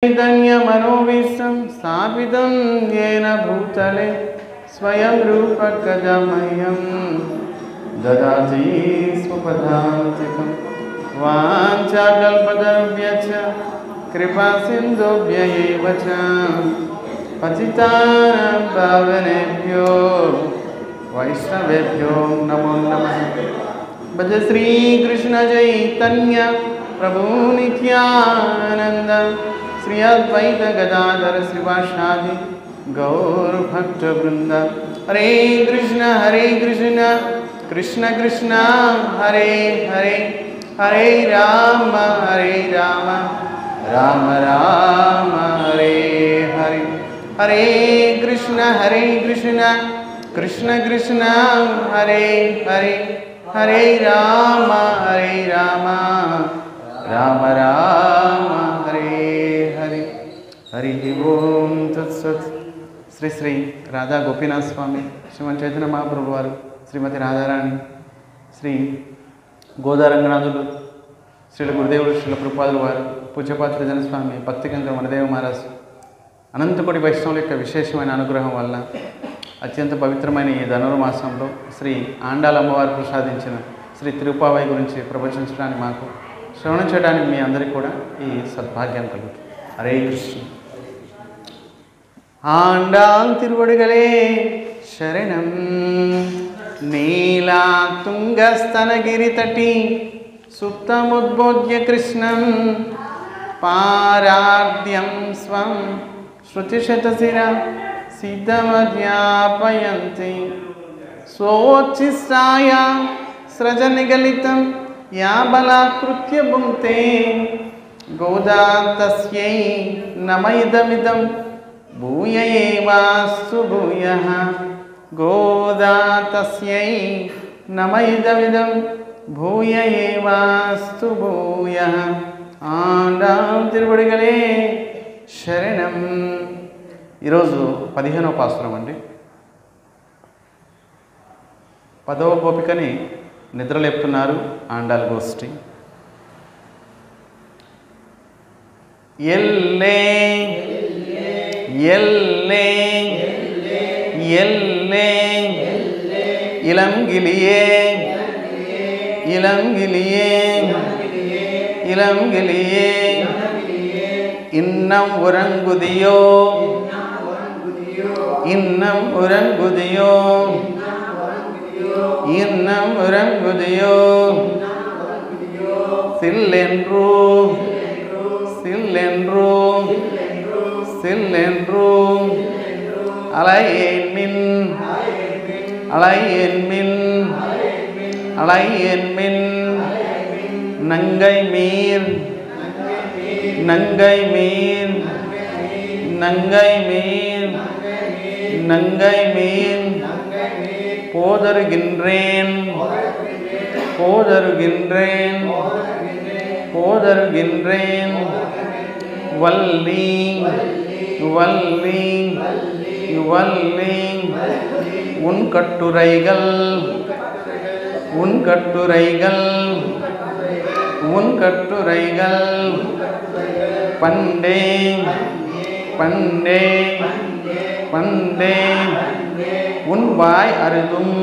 चैतन्यमनोभीष्टं स्थापितं येन भूतले स्वयं रूपकदा मह्यं ददाति स्वपदान्तिकं वाञ्छाकल्पतरुभ्यश्च कृपासिन्धुभ्य एव च पतितानां पावनेभ्यो वैष्णवेभ्यो नमो नमः। भज श्री कृष्ण चैतन्य प्रभु नित्यानंद श्री अद्वैत गदाधर श्रीवासादि गौर भक्त वृंद। हरे कृष्ण कृष्ण कृष्ण हरे हरे, हरे राम राम राम हरे हरे। हरे कृष्ण कृष्ण कृष्ण हरे हरे, हरे राम राम राम हरे हरे। हरि ओम तत्सत्। श्री श्री राधा गोपीनाथ स्वामी, श्रीमन चैतन्य महाप्रभु वाరు, श्रीमती राधाराणी, श्री గోదారంగనాథులు, శ్రీల గురుదేవులు శ్రీల ప్రభుపాదుల వారు, పూజ్యపాత్ర జనస్వామి, భక్తికేంద్ర వనదేవ మహారాజ్, అనంతకోటి వైష్ణవుల యొక్క విశేషమైన అనుగ్రహం వల్ల అత్యంత పవిత్రమైన ఈ ధనుర్మాసంలో శ్రీ ఆండాల అమ్మవారు ప్రసాదించిన శ్రీ తిరుపావై గురించి ప్రవచించడానికి మాకు శ్రవణం చేయడానికి మీ అందరికీ కూడా ఈ సద్భాగ్యం కలుగుతుంది. హరే కృష్ణ. ఆండాల్ తిరువడిగలే శరణం, నీలా తుంగస్తనగిరి తటి సుప్తముద్బోధ్య కృష్ణం పారార్ధ్యం స్వం శృతిశతశిర సిద్ధమధ్యాపయంతి స్వోచ్ఛిష్టాయ స్రజనిగలితం యా బలాకృత్య భుంక్తే గోదా తస్యై నమ ఇదమిదం భూయ ఏవాస్తు భూయః. గోదా తస్యై నమ ఇదమిదం భూయ ఏవాస్తు భూయః. ఆండాం తిరువడిగలే శరణం. ఈరోజు 15వ పాసురం అండి. 10వ గోపికని నిద్రలేపుతున్నారు ఆండాల్ గోష్ఠి. ఎల్లే ఎల్లే ఎల్లే ఇలంగిలియే ఇలంగిలియే ఇలంగిలియే இன்னம் உறங்குதியோ இன்னம் உறங்குதியோ இன்னம் உறங்குதியோ சில்லென்றோ சில்லென்றோ சில்லென்றோ அலையேன்மின் அலையேன்மின் அலையேன்மின் நங்கை மீர் நங்கை மீன் நங்கை மீன் நங்கை மீன் போதருகின்றேன் போதருகின்றேன் போதருகின்றேன் வள்ளி வள்ளி வள்ளி உன் கட்டுரைகள் உன் கட்டுரைகள் உன் கட்டுரைகள் பண்டே பண்டே பண்டே உன் வாய் அருதும்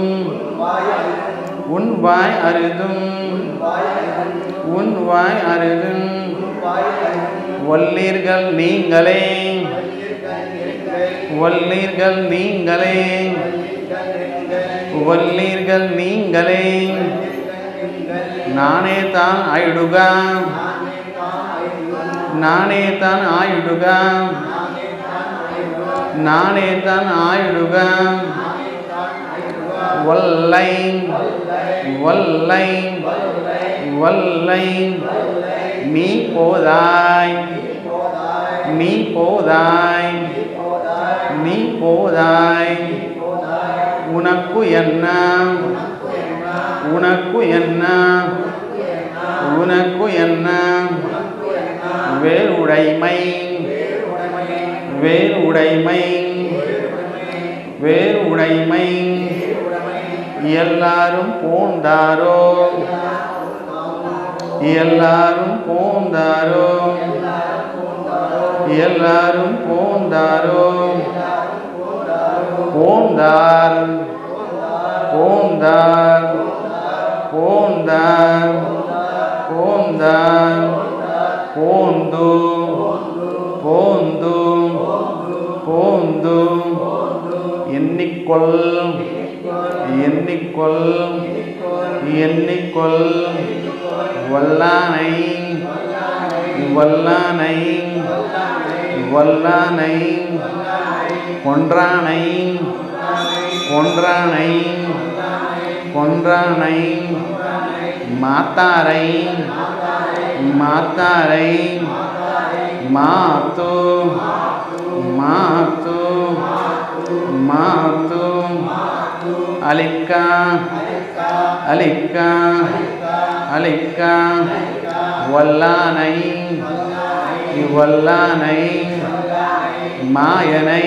உன் வாய் அருதும் உன் வாய் அருதும் வல்லீர்கள் நீங்களே வல்லீர்கள் நீங்களே வல்லீர்கள் நீங்களே நானே தான் ஆயிடுகா நானே தான் ஆயிடுகா நானே தான் ஆயிடுகா வல்லை வல்லை வல்லை நீ போதாய் நீ போதாய் நீ போதாய் உனக்கு என்ன உனக்கு என்ன உனக்கு என்ன வேறுடைமை வேறுடைமை வேறுடைமை எல்லாரும் போந்தாரோ எல்லாரும் போந்தாரோ எல்லாரும் போந்தாரோ போந்தார் போந்தார் போந்தார் போந்தார் போந்து போந்து போந்து எண்ணிக்கொள் எண்ணிக்கொள் எண்ணிக்கொள் வல்லானை வல்லானை வல்லானை கொன்றானை கொன்றானை கொன்றானை மாத்தாரை மாத்தாரை மாத்து மாத்து மாத்து அலிக்கா அலிக்கா அலிக்கா வல்லானை வல்லானை மாயனை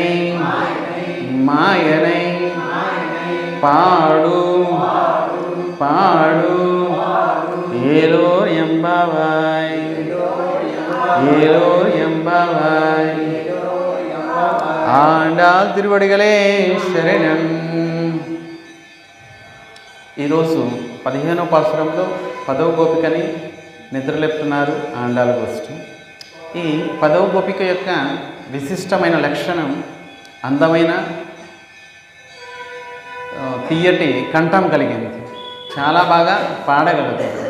மாயனை பாடு பாடு ஏலோ எம்பாவாய் ஏலோ எம்பாவாய் ఆండాల్ తిరువడిగలే శరణం. ఈరోజు 15వ పాసురంలో 10వ గోపికని నిద్రలేపుతున్నారు ఆండాల్ గోష్ఠి. ఈ 10వ గోపిక యొక్క విశిష్టమైన లక్షణం అందమైన తీయటి కంఠం కలిగింది. చాలా బాగా పాడగలుగుతుంది.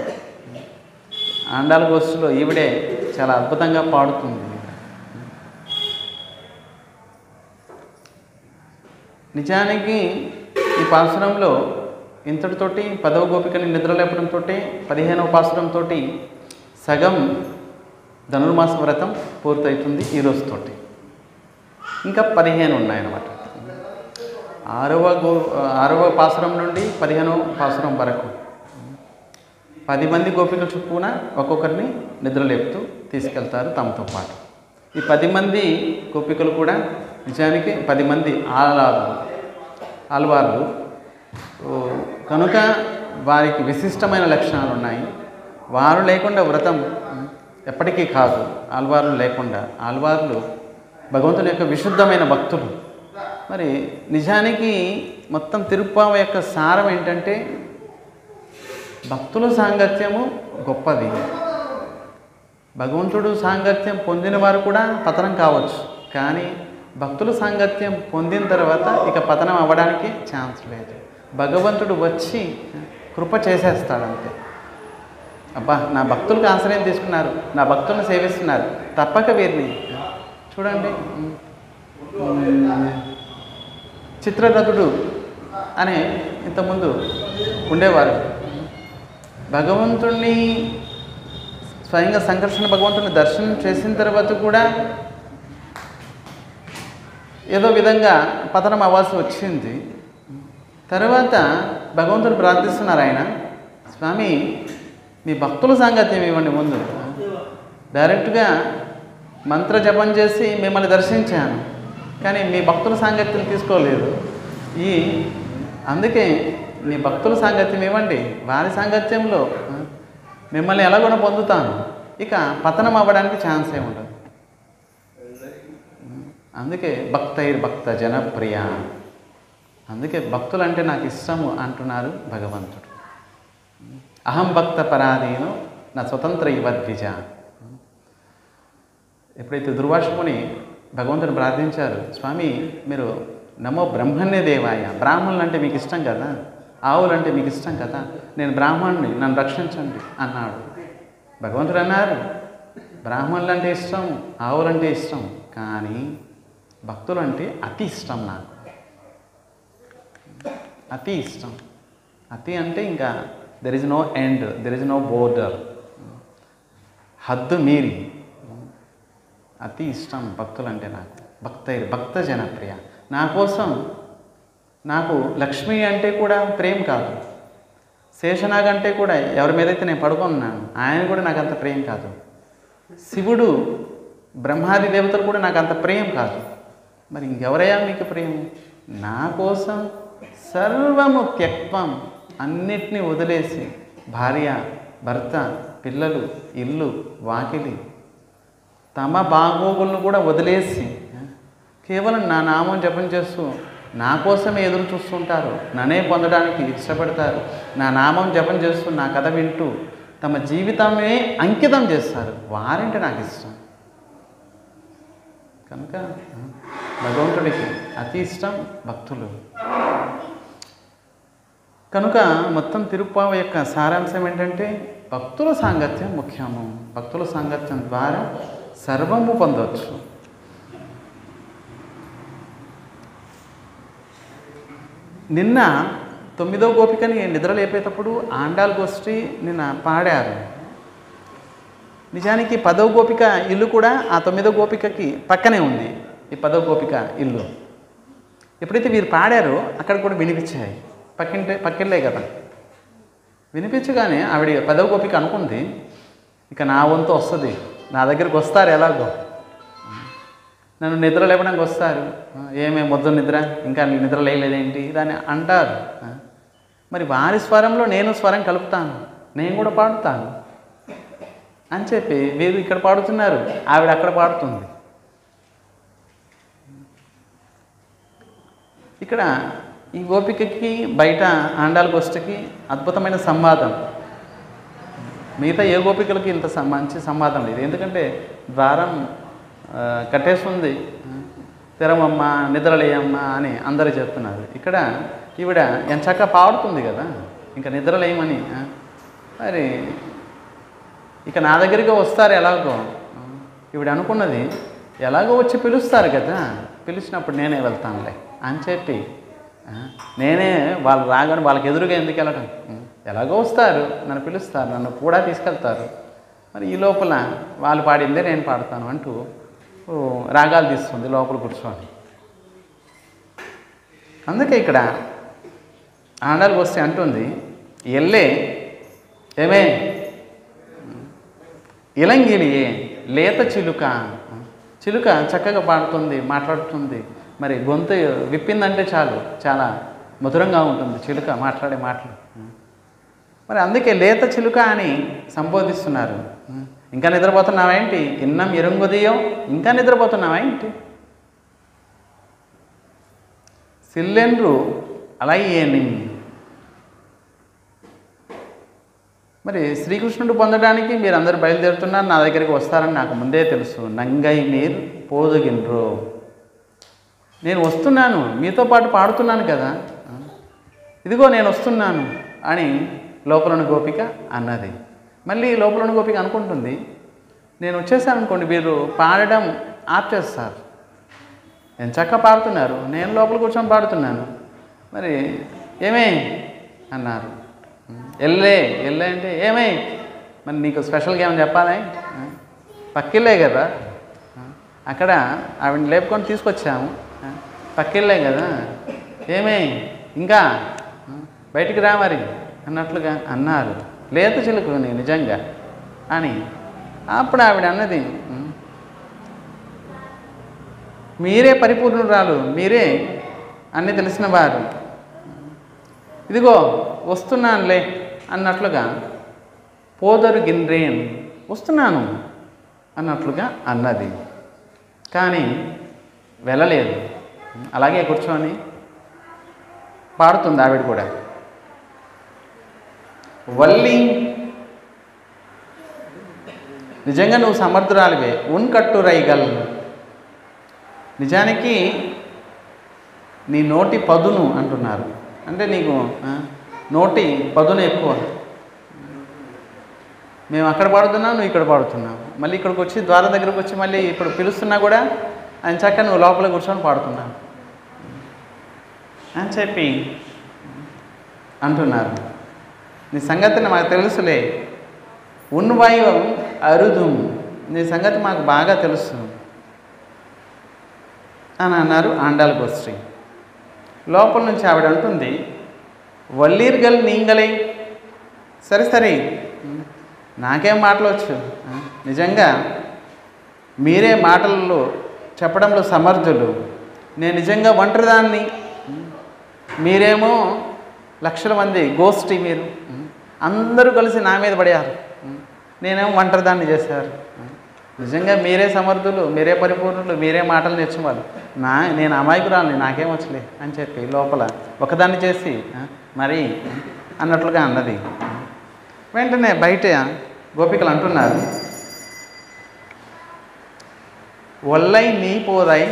ఆండాల్ గోష్ఠిలో ఈవిడే చాలా అద్భుతంగా పాడుతుంది. నిజానికి ఈ పాసురంలో ఇంతటితోటి 10వ గోపికని నిద్రలేపడంతో 15వ పాసురంతో సగం ధనుర్మాస వ్రతం పూర్తవుతుంది ఈ రోజుతోటి. ఇంకా 15 ఉన్నాయన్నమాట. 6వ పాసురం నుండి 15వ పాసురం వరకు 10 మంది గోపికల చుట్టూన ఒక్కొక్కరిని నిద్రలేపుతూ తీసుకెళ్తారు తమతో పాటు. ఈ 10 మంది గోపికలు కూడా నిజానికి 10 మంది ఆళ్వార్లు కనుక వారికి విశిష్టమైన లక్షణాలు ఉన్నాయి. వారు లేకుండా వ్రతం ఎప్పటికీ కాదు. ఆళ్వార్లు లేకుండా, ఆళ్వార్లు భగవంతుని యొక్క విశుద్ధమైన భక్తులు. మరి నిజానికి మొత్తం తిరుప్పావ యొక్క సారం ఏంటంటే భక్తుల సాంగత్యము గొప్పది. భగవంతుడు సాంగత్యం పొందిన వారు కూడా పతనం కావచ్చు, కానీ భక్తుల సాంగత్యం పొందిన తర్వాత ఇక పతనం అవ్వడానికి ఛాన్స్ లేదు. భగవంతుడు వచ్చి కృప చేసేస్తాడంతే. అబ్బా, నా భక్తులకు ఆశ్రయం తీసుకున్నారు, నా భక్తులను సేవిస్తున్నారు, తప్పక వీరిని చూడండి. చిత్రరథుడు అనే ఇంతకుముందు ఉండేవారు. భగవంతుణ్ణి స్వయంగా సంకర్షణ భగవంతుని దర్శనం చేసిన తర్వాత కూడా ఏదో విధంగా పతనం అవ్వాల్సి వచ్చింది. తర్వాత భగవంతుడు ప్రార్థిస్తున్నారు. ఆయన, స్వామి మీ భక్తుల సాంగత్యం ఇవ్వండి. ముందు డైరెక్ట్గా మంత్ర జపం చేసి మిమ్మల్ని దర్శించాను, కానీ మీ భక్తుల సాంగత్యం తీసుకోలేదు. అందుకే మీ భక్తుల సాంగత్యం ఇవ్వండి. వారి సాంగత్యంలో మిమ్మల్ని ఎలాగోనో పొందుతాను, ఇక పతనం అవ్వడానికి ఛాన్సే ఉండదు. అందుకే భక్త జనప్రియ, అందుకే భక్తులు అంటే నాకు ఇష్టము అంటున్నారు భగవంతుడు. అహం భక్త పరాధీను నా స్వతంత్ర ఇవద్విజ. ఎప్పుడైతే దుర్వాసముని భగవంతుని ప్రార్థించారు, స్వామి మీరు నమో బ్రహ్మణ్య దేవాయ, బ్రాహ్మణులు అంటే మీకు ఇష్టం కదా, ఆవులు అంటే మీకు ఇష్టం కదా, నేను బ్రాహ్మణుని, నన్ను రక్షించండి అన్నాడు. భగవంతుడు అన్నారు, బ్రాహ్మణులు అంటే ఇష్టం, ఆవులంటే ఇష్టం, కానీ భక్తులు అంటే అతి ఇష్టం నాకు. అతి ఇష్టం. అతి అంటే ఇంకా there is no end, there is no border. హద్దు మీరి అతి ఇష్టం భక్తులు అంటే నాకు. భక్త జనప్రియ. నా కోసం నాకు లక్ష్మి అంటే కూడా ప్రేమ కాదు, శేషనాగ్ అంటే కూడా ఎవరి మీదైతే నేను పడుకున్నాను ఆయన కూడా నాకు అంత ప్రేమ కాదు, శివుడు బ్రహ్మాది దేవతలు కూడా నాకు అంత ప్రేమ కాదు. మరి ఇంకెవరయ్యా మీకు ప్రేమ? నా కోసం సర్వము త్యక్వం, అన్నిటినీ వదిలేసి భార్య, భర్త, పిల్లలు, ఇల్లు, వాకిలి, తమ బాగోగులను కూడా వదిలేసి కేవలం నా నామం జపం చేస్తూ నా కోసమే ఎదురు చూస్తుంటారు, నన్నే పొందడానికి ఇష్టపడతారు, నా నామం జపం చేస్తూ నా కథ వింటూ తమ జీవితమే అంకితం చేస్తారు. వారంటే నాకు ఇష్టం. కనుక భగవంతుడికి అతి ఇష్టం భక్తులు. కనుక మొత్తం తిరుప్పావ యొక్క సారాంశం ఏంటంటే భక్తుల సాంగత్యం ముఖ్యము. భక్తుల సాంగత్యం ద్వారా సర్వము పొందవచ్చు. నిన్న 9వ గోపికని నిద్ర లేపేటప్పుడు ఆండాల్ గోష్ఠి నిన్న పాడారు. నిజానికి 10వ గోపిక ఇల్లు కూడా ఆ 9వ గోపికకి పక్కనే ఉంది. ఈ 10వ గోపిక ఇల్లు ఎప్పుడైతే వీరు పాడారో అక్కడ కూడా వినిపించాయి. పక్కిళ్ళే కదా. వినిపించగానే ఆవిడ 10వ గోపిక అనుకుంది, ఇక నా వంతు వస్తుంది, నా దగ్గరికి వస్తారు, ఎలాగో నన్ను నిద్ర లేపడానికి వస్తారు. ఏమే మొద్దు నిద్ర, ఇంకా నిద్ర లేలేదేంటి దాన్ని అంటారు. మరి వారి స్వరంలో నేను స్వరం కలుపుతాను, నేను కూడా పాడుతాను అని చెప్పి వీరు ఇక్కడ పాడుతున్నారు, ఆవిడ అక్కడ పాడుతుంది. ఇక్కడ ఈ గోపికకి బయట ఆండాల్ గోష్ఠికి అద్భుతమైన సంవాదం. మిగతా ఏ గోపికలకి ఇంత మంచి సంవాదం లేదు. ఎందుకంటే ద్వారం కట్టేస్తుంది, తెరవమ్మ నిద్రలేయమ్మా అని అందరూ చెప్తున్నారు. ఇక్కడ ఈవిడ ఎంచక్క పాడుతుంది కదా, ఇంకా నిద్రలేయమని. మరి ఇక నా దగ్గరికి వస్తారు ఎలాగో. ఈవిడ అనుకున్నది ఎలాగో వచ్చి పిలుస్తారు కదా, పిలిచినప్పుడు నేనే వెళ్తానులే అని చెప్పి నేనే వాళ్ళు రాగానే వాళ్ళకి ఎదురుగా ఎందుకు వెళ్ళటం, ఎలాగో వస్తారు, నన్ను పిలుస్తారు, నన్ను కూడా తీసుకెళ్తారు, మరి ఈ లోపల వాళ్ళు పాడిందే నేను పాడతాను అంటూ రాగాలు తీస్తుంది లోపల కూర్చొని. అందుకే ఇక్కడ ఆండాల్ గోష్ఠి అంటుంది, ఎల్లే ఏమే ఇలంగిలియే లేత చిలుక. చిలుక చక్కగా పాడుతుంది, మాట్లాడుతుంది. మరి గొంతు విప్పిందంటే చాలు, చాలా మధురంగా ఉంటుంది చిలుక మాట్లాడే మాటలు. మరి అందుకే లేత చిలుక అని సంబోధిస్తున్నారు. ఇంకా నిద్రపోతున్నావేంటి, ఇన్నం ఇరుంగుదియో, ఇంకా నిద్రపోతున్నావేంటి, సిల్లెండ్రు అలయ్యేని. మరి శ్రీకృష్ణుడు పొందడానికి మీరు అందరూ బయలుదేరుతున్నారు, నా దగ్గరికి వస్తారని నాకు ముందే తెలుసు. నంగై నీరు పోదుగిన్రో, నేను వస్తున్నాను, మీతో పాటు పాడుతున్నాను కదా, ఇదిగో నేను వస్తున్నాను అని లోపలని గోపిక అన్నది. మళ్ళీ లోపలని గోపిక అనుకుంటుంది, నేను వచ్చేసాను అనుకోండి మీరు పాడడం ఆప్ చేస్తారు, నేను చక్కగా పాడుతున్నారు, నేను లోపల కూర్చొని పాడుతున్నాను, మరి ఏమే అన్నారు. ఎల్లే ఎల్లే అంటే ఏమే, మరి నీకు స్పెషల్గా ఏమైనా చెప్పాలి, పక్కిళ్ళే కదా, అక్కడ ఆవిడని లేపుకొని తీసుకొచ్చాము, పక్కిళ్ళే కదా, ఏమే ఇంకా బయటికి రా మరి అన్నట్లుగా అన్నారు. లేత చిలుకు నిజంగా అని. అప్పుడు ఆవిడ అన్నది, మీరే పరిపూర్ణురాలు, మీరే అన్నీ తెలిసిన వారు, ఇదిగో వస్తున్నానులే అన్నట్లుగా, పోదరు గిన్రేన్ వస్తున్నాను అన్నట్లుగా అన్నది. కానీ వెళ్ళలేదు, అలాగే కూర్చొని పాడుతుంది ఆవిడ కూడా. వల్లి నిజంగా నువ్వు సమర్థురాలివే, ఉన్కట్టు రైగల్, నిజానికి నీ నోటి పదును అంటున్నారు, అంటే నీకు నోటి పదును ఎక్కువ. మేము అక్కడ పాడుతున్నాం, నువ్వు ఇక్కడ పాడుతున్నావు, మళ్ళీ ఇక్కడికి వచ్చి ద్వారం దగ్గరకు వచ్చి మళ్ళీ ఇప్పుడు పిలుస్తున్నా కూడా ఆయన చక్క నువ్వు లోపల కూర్చొని పాడుతున్నావు అని చెప్పి అంటున్నారు. నీ సంగతి మాకు తెలుసులే, ఉన్వైవం అరుదుం, నీ సంగతి మాకు బాగా తెలుసు అని అన్నారు ఆండాల్ గోష్ఠి. లోపల నుంచి ఆవిడ అంటుంది, వల్లీర్గల్ నీంగలై, సరే సరే నాకేం మాటలవచ్చు, నిజంగా మీరే మాటల్లో చెప్పడంలో సమర్థులు, నేను నిజంగా ఒంటరిదాన్ని, మీరేమో లక్షల మంది గోష్ఠి, మీరు అందరూ కలిసి నా మీద పడారు, నేనేమో ఒంటరిదాన్ని చేశారు, నిజంగా మీరే సమర్థులు, మీరే పరిపూర్ణులు, మీరే మాటలు నేర్చుకోవాలి. నేను అమాయకురాలని, నాకేం వచ్చలే అని చెప్పి లోపల ఒకదాన్ని చేసి మరి అన్నట్లుగా అన్నది. వెంటనే బయట గోపికలు అంటున్నారు, ఒల్లై నీ పోదాయి,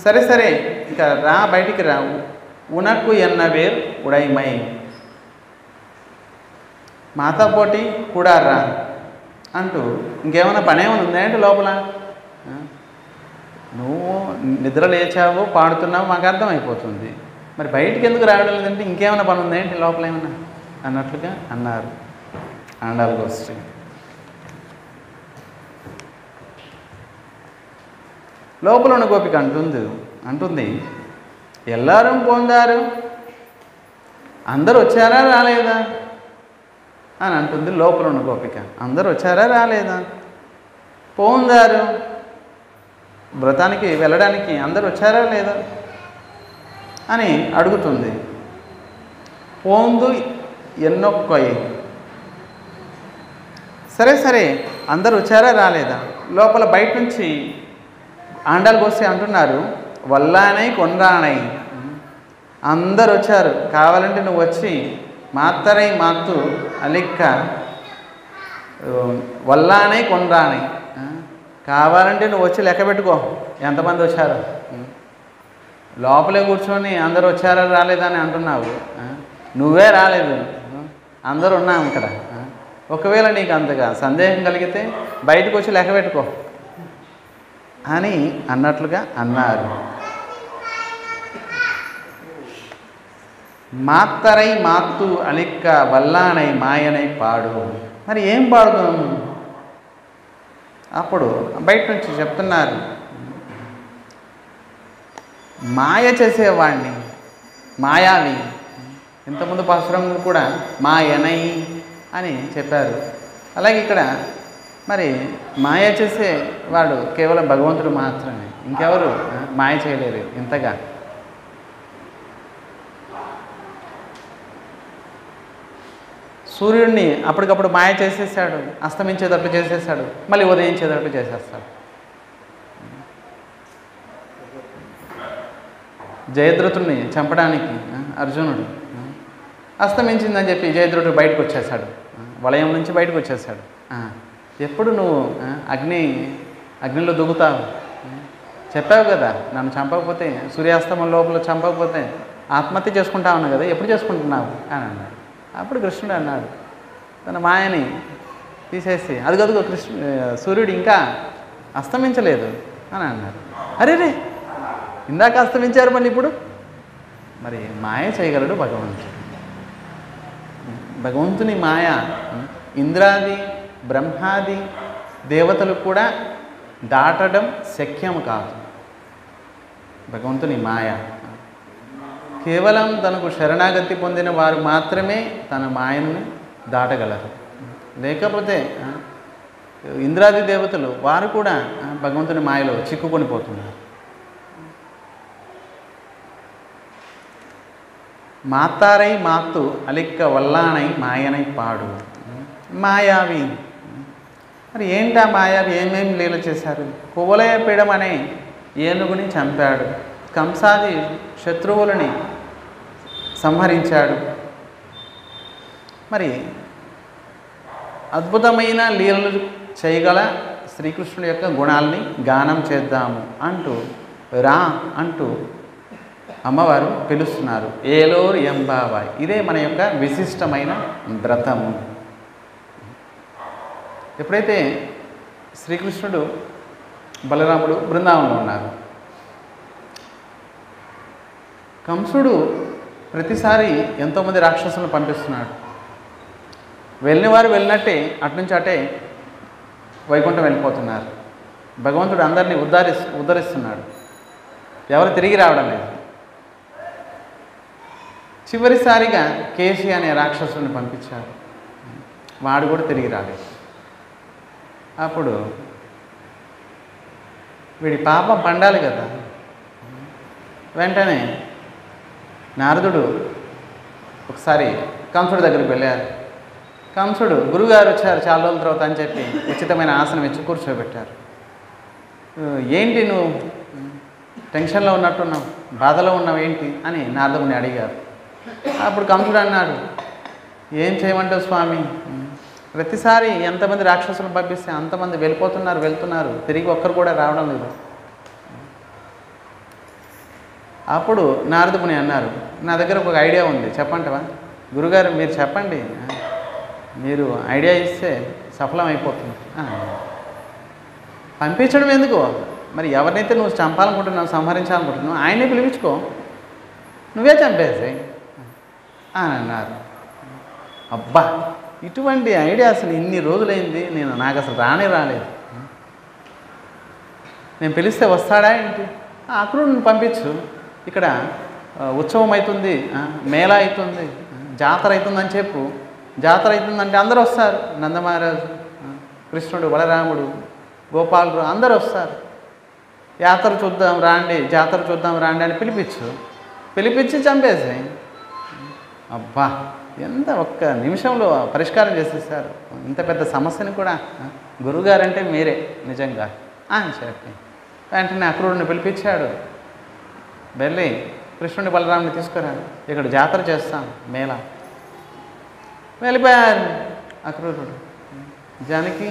సరే సరే ఇక రా, బయటికి రా, ఉనకు ఎన్నవేర్ ఉడైమై, మాతా పోటీ కూడా రా అంటూ ఇంకేమైనా పనేమైనా ఉందేంటి లోపల? నువ్వు నిద్ర లేచావు, పాడుతున్నావు, మాకు అర్థమైపోతుంది. మరి బయటికి ఎందుకు రావడం లేదంటే ఇంకేమైనా పని ఉందేంటి లోపల ఏమన్నా అన్నట్లుగా అన్నారు ఆండాళ గోష్ఠి. లోపల ఉన్న గోపిక అంటుంది ఎల్లారం పోందారు, అందరూ వచ్చారా రాలేదా అని అంటుంది. లోపల ఉన్న గోపిక అందరూ వచ్చారా రాలేదా, పోందారు వ్రతానికి వెళ్ళడానికి అందరూ వచ్చారా లేదా అని అడుగుతుంది. పోందు ఎన్నొక్కొయ్యి, సరే సరే అందరూ వచ్చారా రాలేదా. లోపల బయట నుంచి ఆండాళ గోష్ఠి అంటున్నారు, వల్లానై కొన్రానై, అందరు వచ్చారు, కావాలంటే నువ్వు వచ్చి మాత్తరై మాత్తు అలిక్క వల్లానై కొన్రానై, కావాలంటే నువ్వు వచ్చి లెక్క పెట్టుకో ఎంతమంది వచ్చారు. లోపలే కూర్చొని అందరూ వచ్చారా రాలేదా అని అంటున్నావు, నువ్వే రాలేదు, అందరూ ఉన్నాము ఇక్కడ. ఒకవేళ నీకు అంతగా సందేహం కలిగితే బయటకు వచ్చి లెక్క పెట్టుకో అని అన్నట్లుగా అన్నారు. మాత్తరై మాత్తు అలిక్క వల్లానై మాయనై పాడు. మరి ఏం పాడుదాం? అప్పుడు బయట నుంచి చెప్తున్నారు, మాయ చేసేవాడిని, మాయావి. ఇంతకుముందు పాసురం కూడా మాయనై అని చెప్పారు. అలాగే ఇక్కడ మరి మాయ చేసేవాడు కేవలం భగవంతుడు మాత్రమే, ఇంకెవరు మాయ చేయలేరు ఇంతగా. సూర్యుడిని అప్పటికప్పుడు మాయ చేసేసాడు, అస్తమించేటట్లు చేసేసాడు, మళ్ళీ ఉదయించేటట్లు చేసేస్తాడు. జయద్రథుడిని చంపడానికి అర్జునుడు అస్తమించిందని చెప్పి జయద్రథుడు బయటకు వచ్చేసాడు, వలయం నుంచి బయటకు వచ్చేసాడు. ఎప్పుడు నువ్వు అగ్నిలో దిగుతావు, చెప్పావు కదా, నన్ను చంపకపోతే, సూర్యాస్తమం లోపల చంపకపోతే ఆత్మహత్య చేసుకుంటావు అన్నావు కదా, ఎప్పుడు చేసుకుంటున్నావు అని అన్నాడు. అప్పుడు కృష్ణుడు అన్నాడు, తన మాయని తీసేసి, అదిగదుగో సూర్యుడు ఇంకా అస్తమించలేదు అని అన్నాడు. అరే రే, ఇందాక అస్తమించారు మళ్ళీ ఇప్పుడు. మరి మాయ చేయగలడు భగవంతుడు. భగవంతుని మాయ ఇంద్రాది బ్రహ్మాది దేవతలు కూడా దాటడం శక్యం కాదు. భగవంతుని మాయ కేవలం తనకు శరణాగతి పొందిన వారు మాత్రమే తన మాయను దాటగలరు. లేకపోతే ఇంద్రాది దేవతలు వారు కూడా భగవంతుని మాయలో చిక్కుకొని పోతున్నారు. మాతారై మాత్తు అలిక్క వల్లానై మాయనై పాడు. మాయావి, మరి ఏంటా మాయావి? ఏమేమి లీల చేశారు? కువలయపీడం అనే ఏనుగుని చంపాడు, కంసాది శత్రువులని సంహరించాడు. మరి అద్భుతమైన లీలలు చేయగల శ్రీకృష్ణుడి యొక్క గుణాలని గానం చేద్దాము అంటూ రా అంటూ అమ్మవారు పిలుస్తున్నారు. ఏలోర్ ఎంబాబాయ్. ఇదే మన యొక్క విశిష్టమైన వ్రతము. ఎప్పుడైతే శ్రీకృష్ణుడు బలరాముడు బృందావనంలో ఉన్నారు, కంసుడు ప్రతిసారి ఎంతోమంది రాక్షసులను పంపిస్తున్నాడు. వెళ్ళిన వారు వెళ్ళినట్టే అటునుంచి అటే వైకుంఠం వెళ్ళిపోతున్నారు. భగవంతుడు అందరినీ ఉద్ధరిస్తున్నాడు, ఎవరు తిరిగి రావడం లేదు. చివరిసారిగా కేసి అనే రాక్షసుని పంపించారు, వాడు కూడా తిరిగి రాలేదు. అప్పుడు వీడి పాపం పండాలి కదా. వెంటనే నారదుడు ఒకసారి కంసుడి దగ్గరికి వెళ్ళారు. కంసుడు గురుగారు వచ్చారు చాలా రోజుల తర్వాత అని చెప్పి ఉచితమైన ఆసనం ఇచ్చి కూర్చోబెట్టారు. ఏంటి నువ్వు టెన్షన్లో ఉన్నట్టున్నావు, బాధలో ఉన్నావు ఏంటి అని నారదముని అడిగారు. అప్పుడు కంసుడు అన్నాడు, ఏం చేయమంటావు స్వామి, ప్రతిసారి ఎంతమంది రాక్షసులను పంపిస్తే అంతమంది వెళ్తున్నారు, తిరిగి ఒక్కరు కూడా రావడం లేదు. అప్పుడు నారదముని అన్నారు, నా దగ్గర ఒక ఐడియా ఉంది, చెప్పంటవా? గురుగారు మీరు చెప్పండి, మీరు ఐడియా ఇస్తే సఫలం అయిపోతుంది. పంపించడం ఎందుకు, మరి ఎవరినైతే నువ్వు చంపాలనుకుంటున్నావు, సంహరించాలనుకుంటున్నావు ఆయనే పిలిపించుకో, నువ్వే చంపేసాయి అని అన్నారు. అబ్బా, ఇటువంటి ఐడియా అసలు ఇన్ని రోజులైంది నాకు అసలు రాలేదు. నేను పిలిస్తే వస్తాడా ఏంటి? అక్రూరుని పంపించు, ఇక్కడ ఉత్సవం అవుతుంది, మేళా అవుతుంది, జాతర అవుతుందని చెప్పు. జాతర అవుతుందంటే అందరూ వస్తారు, నందమహారాజు, కృష్ణుడు, బలరాముడు, గోపాలుడు అందరూ వస్తారు. జాతర చూద్దాం రాండి అని పిలిపించి చంపేసాయి. అబ్బా, ఎంత ఒక్క నిమిషంలో పరిష్కారం చేసేసారు ఇంత పెద్ద సమస్యని కూడా. గురువుగారంటే మీరే నిజంగా అని చెప్పి వెంటనే అక్రూరుని పిలిపించాడు. వెళ్ళి కృష్ణుని బలరాముని తీసుకురా, ఇక్కడ జాతర చేస్తాం, మేళా. వెళ్ళిపోయారు అక్రూరుడు. నిజానికి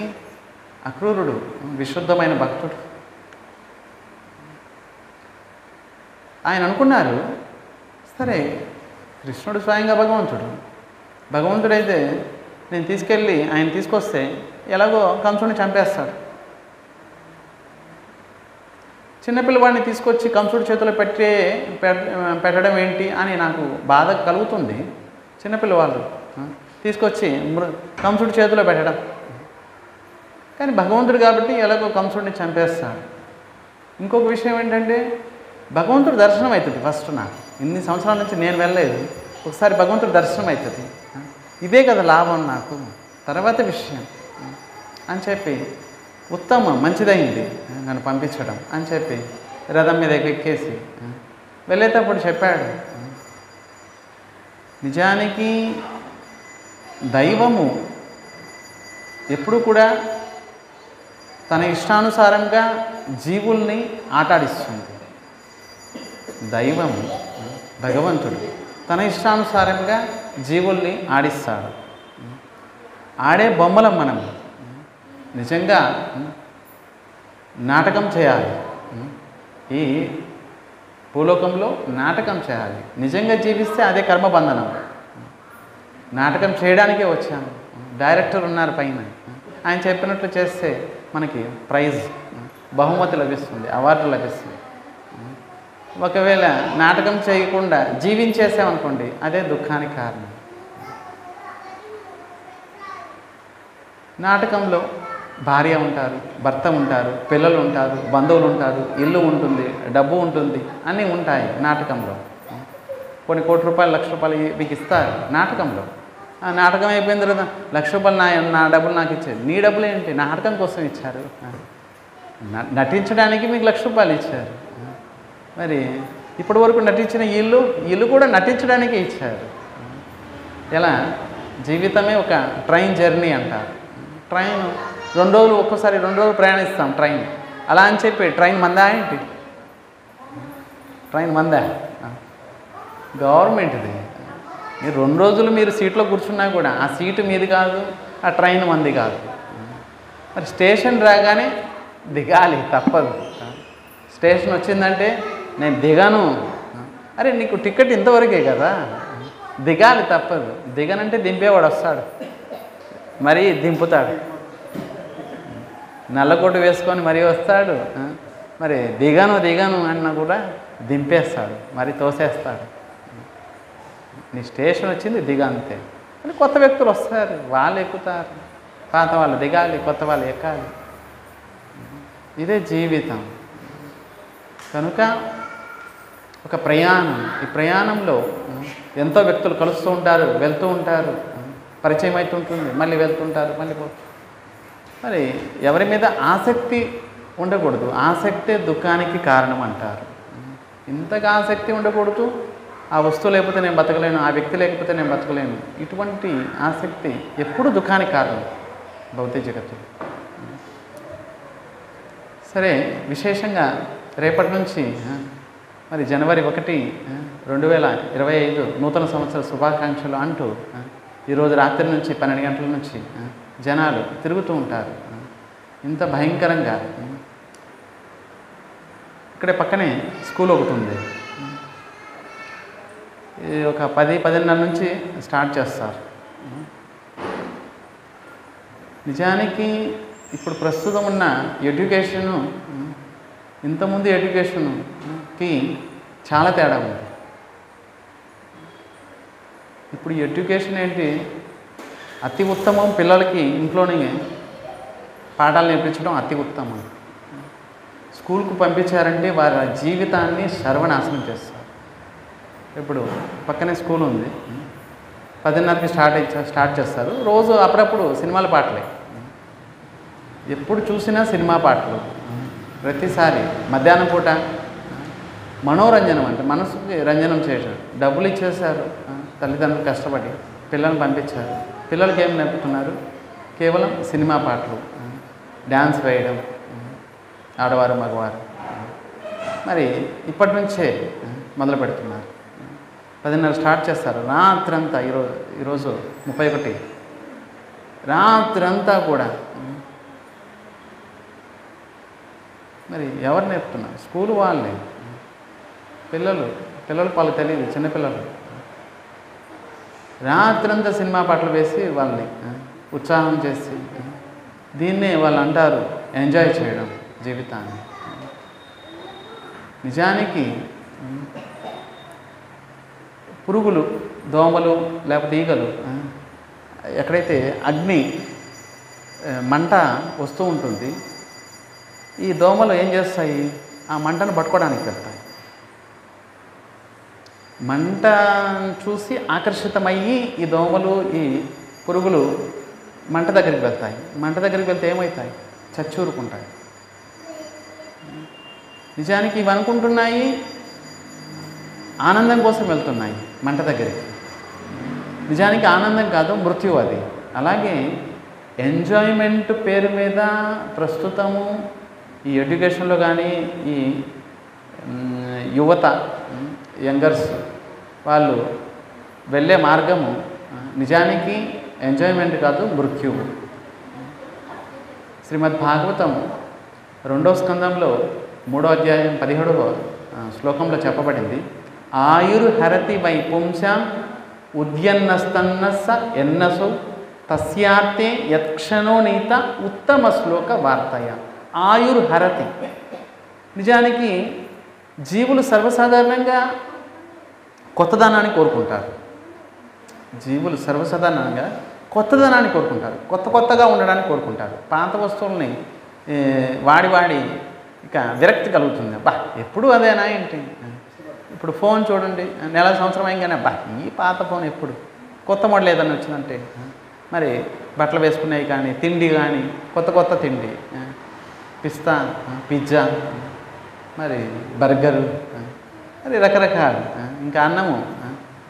అక్రూరుడు విశుద్ధమైన భక్తుడు. ఆయన అనుకున్నారు, సరే కృష్ణుడు స్వయంగా భగవంతుడైతే నేను తీసుకెళ్ళి ఆయన తీసుకొస్తే ఎలాగో కంసుడిని చంపేస్తాడు. చిన్నపిల్లవాడిని తీసుకొచ్చి కంసుడి చేతిలో పెట్టడం ఏంటి అని నాకు బాధ కలుగుతుంది. చిన్నపిల్లవాళ్ళు తీసుకొచ్చి కంసుడి చేతిలో పెట్టడం, కానీ భగవంతుడు కాబట్టి ఎలాగో కంసుడిని చంపేస్తాడు. ఇంకొక విషయం ఏంటంటే భగవంతుడు దర్శనం అవుతుంది. ఫస్ట్ నాకు ఇన్ని సంవత్సరాల నుంచి నేను వెళ్ళలేదు, ఒకసారి భగవంతుడు దర్శనం అవుతుంది, ఇదే కదా లాభం నాకు, తర్వాత విషయం అని చెప్పి ఉత్తమం మంచిదైంది నన్ను పంపించడం అని చెప్పి రథం మీద ఎక్కేసి వెళ్ళేటప్పుడు చెప్పాడు, నిజానికి దైవము ఎప్పుడు కూడా తన ఇష్టానుసారంగా జీవుల్ని ఆటాడిస్తుంది. దైవము భగవంతుడు తన ఇష్టానుసారంగా జీవుల్ని ఆడిస్తాడు. ఆడే బొమ్మలం మనం. నిజంగా నాటకం చేయాలి, ఈ భూలోకంలో నాటకం చేయాలి. నిజంగా జీవిస్తే అదే కర్మబంధనం. నాటకం చేయడానికే వచ్చాను. డైరెక్టర్ ఉన్నారు పైన, ఆయన చెప్పినట్లు చేస్తే మనకి ప్రైజ్, బహుమతి లభిస్తుంది, అవార్డు లభిస్తుంది. ఒకవేళ నాటకం చేయకుండా జీవించేసామనుకోండి, అదే దుఃఖానికి కారణం. నాటకంలో భార్య ఉంటారు, భర్త ఉంటారు, పిల్లలు ఉంటారు, బంధువులు ఉంటారు, ఇల్లు ఉంటుంది, డబ్బు ఉంటుంది, అన్నీ ఉంటాయి నాటకంలో. కొన్ని కోట్ల రూపాయలు, లక్ష రూపాయలు మీకు ఇస్తారు నాటకంలో. ఆ నాటకం అయిపోయిన తర్వాత ₹1,00,000 నా డబ్బులు నాకు ఇచ్చారు. నీ డబ్బులు ఏంటి, నాటకం కోసం ఇచ్చారు, నటించడానికి మీకు ₹1,00,000 ఇచ్చారు. మరి ఇప్పటి వరకు నటించిన ఇల్లు కూడా నటించడానికే ఇచ్చారు. ఎలా జీవితమే ఒక ట్రైన్ జర్నీ అంటారు. ట్రైన్ 2 రోజులు, ఒక్కోసారి 2 రోజులు ప్రయాణిస్తాం ట్రైన్. అలా అని చెప్పి ట్రైన్ మందా ఏంటి? ట్రైన్ మందా? గవర్నమెంట్ది. మీరు 2 రోజులు మీరు సీట్లో కూర్చున్నా కూడా ఆ సీటు మీది కాదు, ఆ ట్రైన్ మంది కాదు. మరి స్టేషన్ రాగానే దిగాలి, తప్పదు. స్టేషన్ వచ్చిందంటే నేను దిగాను, అరే నీకు టికెట్ ఇంతవరకే కదా, దిగాలి, తప్పదు. దిగనంటే దింపేవాడు వస్తాడు, మరీ దింపుతాడు. నల్లకోటు వేసుకొని మరీ వస్తాడు, మరి దిగాను అన్నా కూడా దింపేస్తాడు, మరి తోసేస్తాడు. నీ స్టేషన్ వచ్చింది, దిగంతే. అని కొత్త వ్యక్తులు వస్తారు, వాళ్ళు ఎక్కుతారు, పాత వాళ్ళు దిగాలి, కొత్త వాళ్ళు ఎక్కాలి. ఇదే జీవితం. కనుక ఒక ప్రయాణం, ఈ ప్రయాణంలో ఎంతో వ్యక్తులు కలుస్తూ ఉంటారు, వెళ్తూ ఉంటారు, పరిచయం అవుతుంటుంది, మళ్ళీ వెళ్తుంటారు, మళ్ళీ మరి ఎవరి మీద ఆసక్తి ఉండకూడదు. ఆసక్తే దుఃఖానికి కారణం అంటారు. ఇంతగా ఆసక్తి ఉండకూడదు, ఆ వస్తువు లేకపోతే నేను బతకలేను, ఆ వ్యక్తి లేకపోతే నేను బతకలేను. ఇటువంటి ఆసక్తి ఎప్పుడు దుఃఖానికి కారణం భౌతిక జగత్తు. సరే, విశేషంగా రేపటి నుంచి మరి జనవరి 1, 2025 నూతన సంవత్సర శుభాకాంక్షలు అంటూ ఈరోజు రాత్రి నుంచి 12 గంటల నుంచి జనాలు తిరుగుతూ ఉంటారు. ఇంత భయంకరంగా. ఇక్కడే పక్కనే స్కూల్ ఒకటి ఉంది. ఒక 10-10:30 నుంచి స్టార్ట్ చేస్తారు. నిజానికి ఇప్పుడు ప్రస్తుతం ఉన్న ఎడ్యుకేషను ఇంతకుముందు ఎడ్యుకేషన్కి చాలా తేడా ఉంది. ఇప్పుడు ఎడ్యుకేషన్ ఏంటి, అతి ఉత్తమం పిల్లలకి ఇంట్లోనే పాఠాలు నేర్పించడం అతి ఉత్తమం. స్కూల్కు పంపించారంటే వారి జీవితాన్ని సర్వనాశనం చేస్తారు. ఇప్పుడు పక్కనే స్కూల్ ఉంది, 10:30కి స్టార్ట్ చేస్తారు. రోజు అప్పుడప్పుడు సినిమాల పాటలే, ఎప్పుడు చూసినా సినిమా పాటలు. ప్రతిసారి మధ్యాహ్నం పూట మనోరంజనం అంటే మనసుకి రంజనం చేయడం. డబ్బులు ఇచ్చేశారు, తల్లిదండ్రులు కష్టపడి పిల్లల్ని పంపించారు. పిల్లలకి ఏం నేర్పుతున్నారు, కేవలం సినిమా పాటలు, డ్యాన్స్ వేయడం, ఆడవారు మగవారు. మరి ఇప్పటి నుంచే మొదలు పెడుతున్నారు. 10:30 స్టార్ట్ చేస్తారు. రాత్రంతా ఈరోజు 31 రాత్రంతా కూడా. మరి ఎవరు నేర్పుతున్నారు, స్కూల్ వాళ్ళే. పిల్లలకు వాళ్ళకి తెలియదు, చిన్నపిల్లలు. రాత్రంతా సినిమా పాటలు వేసి వాళ్ళని ఉత్సాహం చేసి, దీన్నే వాళ్ళు అంటారు ఎంజాయ్ చేయడం జీవితాన్ని. నిజానికి పురుగులు, దోమలు లేకపోతే ఈగలు ఎక్కడైతే అగ్ని మంట వస్తూ ఉంటుంది, ఈ దోమలు ఏం చేస్తాయి, ఆ మంటను పట్టుకోవడానికి వెళ్తాయి. మంట చూసి ఆకర్షితమయ్యి ఈ దోమలు, ఈ పురుగులు మంట దగ్గరికి వెళ్తాయి. మంట దగ్గరికి వెళ్తే ఏమవుతాయి, చచ్చూరుకుంటాయి. నిజానికి ఇవి అనుకుంటున్నాయి ఆనందం కోసం వెళ్తున్నాయి మంట దగ్గరికి. నిజానికి ఆనందం కాదు, మృత్యు అది. అలాగే ఎంజాయ్మెంట్ పేరు మీద ప్రస్తుతము ఈ ఎడ్యుకేషన్లో కానీ ఈ యువత, యంగర్స్ వాళ్ళు వెళ్ళే మార్గము నిజానికి ఎంజాయ్మెంట్ కాదు, మృత్యువు. శ్రీమద్ భాగవతం 2వ స్కందంలో 3వ అధ్యాయం 17వ శ్లోకంలో చెప్పబడింది, ఆయుర్హరతి వై పుంసాం ఉద్యన్నస్తన్నస్స ఎన్నసు తస్యార్తే యత్క్షణో నీత ఉత్తమ శ్లోక వార్తయ. ఆయుర్హరతి. నిజానికి జీవులు సర్వసాధారణంగా కొత్తదనాన్ని కోరుకుంటారు. జీవులు సర్వసాధారణంగా కొత్తదనాన్ని కోరుకుంటారు, కొత్తగా ఉండడానికి కోరుకుంటారు. పాత వస్తువుల్ని వాడి ఇక విరక్తి కలుగుతుంది. అబ్బా ఎప్పుడు అదేనా ఏంటి, ఇప్పుడు ఫోన్ చూడండి, నెల సంవత్సరం అయింగానే అబ్బా ఈ పాత ఫోన్ ఎప్పుడు, కొత్త మోడల్ ఏదైనా వచ్చిందంటే. మరి బట్టలు వేసుకునేవి కానీ, తిండి కానీ కొత్త తిండి, పిస్తా, పిజ్జా, మరి బర్గరు, మరి రకరకాలు. ఇంకా అన్నము,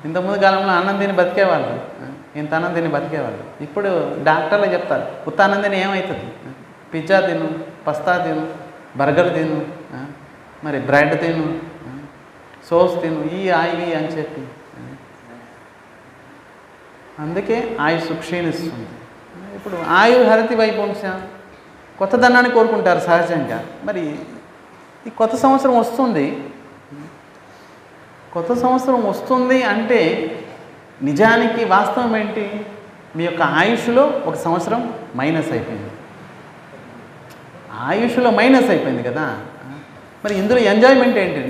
ఇంతకుముందు కాలంలో అన్నం తిని బతికేవాళ్ళు, ఇంత అన్నం తిని బతికేవాళ్ళు. ఇప్పుడు డాక్టర్లు చెప్తారు ఉత్త అన్నం తిని ఏమవుతుంది, పిజ్జా తిను, పస్తా తిను, బర్గర్ తిను, మరి బ్రెడ్ తిను, సోస్ తిను, ఇవి అని చెప్పి. అందుకే ఆయుష్ క్షీణిస్తుంది. ఇప్పుడు ఆయుర్హరతి వైపుంశం కొత్తదనాన్ని కోరుకుంటారు సహజంగా. మరి ఈ కొత్త సంవత్సరం వస్తుంది, కొత్త సంవత్సరం వస్తుంది అంటే నిజానికి వాస్తవం ఏంటి, మీ యొక్క ఆయుష్లో 1 సంవత్సరం మైనస్ అయిపోయింది. ఆయుష్లో మైనస్ అయిపోయింది కదా. మరి ఇందులో ఎంజాయ్మెంట్ ఏంటి,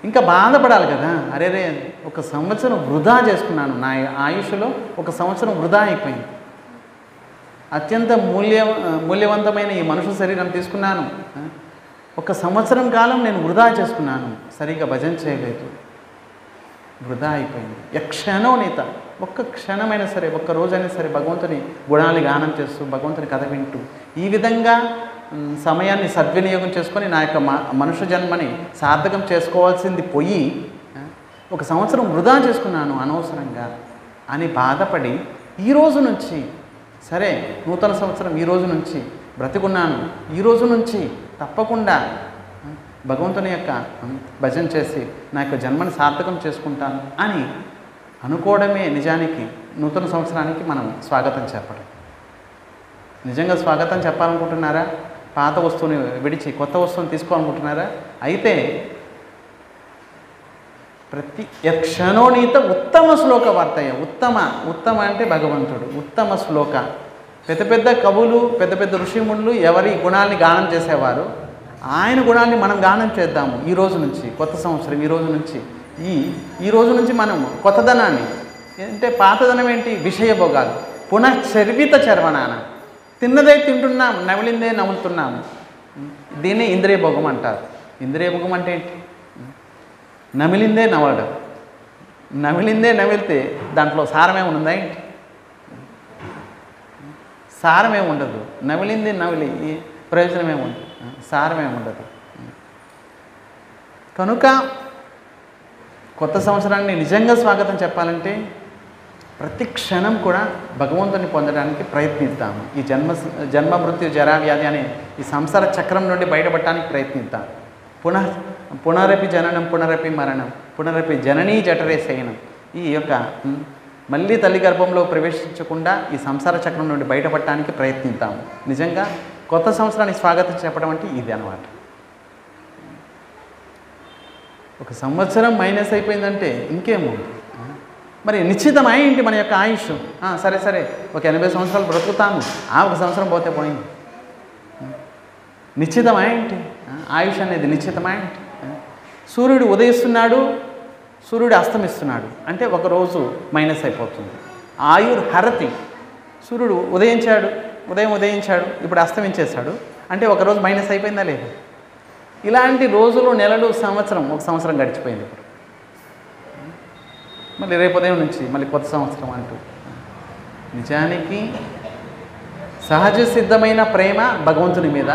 ఇంకా బాధపడాలి కదా. అరే 1 సంవత్సరం వృధా చేసుకున్నాను, నా ఆయుష్లో 1 సంవత్సరం వృధా అయిపోయింది. అత్యంత మూల్యవంతమైన ఈ మనుషు శరీరం తీసుకున్నాను, 1 సంవత్సరం కాలం నేను వృధా చేసుకున్నాను, సరిగ్గా భజన చేయలేదు, వృధా అయిపోయింది. యక్షణోనిత, ఒక్క క్షణమైనా సరే, 1 రోజైనా సరే భగవంతుని గుణాలు గానం చేస్తూ, భగవంతుని కథ వింటూ, ఈ విధంగా సమయాన్ని సద్వినియోగం చేసుకొని నా యొక్క మనుష్య జన్మని సార్థకం చేసుకోవాల్సింది పోయి ఒక సంవత్సరం వృధా చేసుకున్నాను అనవసరంగా అని బాధపడి ఈ రోజు నుంచి సరే నూతన సంవత్సరం ఈ రోజు నుంచి బ్రతికున్నాను, ఈ రోజు నుంచి తప్పకుండా భగవంతుని యొక్క భజన చేసి నా యొక్క జన్మని సార్థకం చేసుకుంటాను అని అనుకోవడమే నిజానికి నూతన సంవత్సరానికి మనం స్వాగతం చెప్పడం. నిజంగా స్వాగతం చెప్పాలనుకుంటున్నారా? పాత వస్తువుని విడిచి కొత్త వస్తువుని తీసుకోవాలనుకుంటున్నారా? అయితే ప్రతి యక్షణోనీత ఉత్తమ శ్లోక వార్తయ్య. ఉత్తమ అంటే భగవంతుడు. ఉత్తమ శ్లోక. పెద్ద పెద్ద కవులు, పెద్ద పెద్ద ఋషిముళ్ళు ఎవరి గుణాన్ని గానం చేసేవారు, ఆయన గుణాన్ని మనం గానం చేద్దాము ఈ రోజు నుంచి. కొత్త సంవత్సరం ఈ రోజు నుంచి, ఈ రోజు నుంచి మనం కొత్తదనాన్ని, అంటే పాతదనం ఏంటి? విషయభోగాలు. పునశ్చర్విత చర్వణాన, తిన్నదే తింటున్నాం, నమిలిందే నములుతున్నాము. దీన్నే ఇంద్రియ భోగం అంటారు. ఇంద్రియ భోగం అంటే ఏంటి? నమిలిందే నవలడం. నమిలిందే నమిలితే దాంట్లో సారమేమి ఉందా ఏంటి? సారమేమి ఉండదు. నమిలింది నమిలి ప్రయోజనమేమి ఉండదు, సారమేమి ఉండదు. కనుక కొత్త సంవత్సరాన్ని నిజంగా స్వాగతం చెప్పాలంటే ప్రతి క్షణం కూడా భగవంతుని పొందడానికి ప్రయత్నిద్దాము. ఈ జన్మ మృత్యు జరా వ్యాధి అనే ఈ సంసార చక్రం నుండి బయటపడటానికి ప్రయత్నిద్దాం. పునరపి జననం పునరపి మరణం పునరపి జననీ జఠరే శయనం. ఈ యొక్క మళ్ళీ తల్లి గర్భంలో ప్రవేశించకుండా ఈ సంసార చక్రం నుండి బయటపడటానికి ప్రయత్నిద్దాము. నిజంగా కొత్త సంవత్సరానికి స్వాగతం చెప్పడం అంటే ఇది అన్నమాట. ఒక సంవత్సరం మైనస్ అయిపోయిందంటే ఇంకేమో మరి నిశ్చితం అయ్యింటి మన యొక్క ఆయుష్. సరే ఒక 80 సంవత్సరాలు బ్రతుకుతాము, ఒక సంవత్సరం పోతే పోయింది. నిశ్చితమేంటి ఆయుష్ అనేది? నిశ్చితమేంటి? సూర్యుడు ఉదయిస్తున్నాడు, సూర్యుడు అస్తమిస్తున్నాడు అంటే ఒకరోజు మైనస్ అయిపోతుంది. ఆయుర్హరతి. సూర్యుడు ఉదయం ఉదయించాడు, ఇప్పుడు అస్తమించేశాడు అంటే ఒకరోజు మైనస్ అయిపోయిందా లేదు? ఇలాంటి రోజులు, నెలలు, ఒక సంవత్సరం గడిచిపోయింది. ఇప్పుడు మళ్ళీ రేపు ఉదయం నుంచి మళ్ళీ కొత్త సంవత్సరం అంటూ. నిజానికి సహజ సిద్ధమైన ప్రేమ భగవంతుని మీద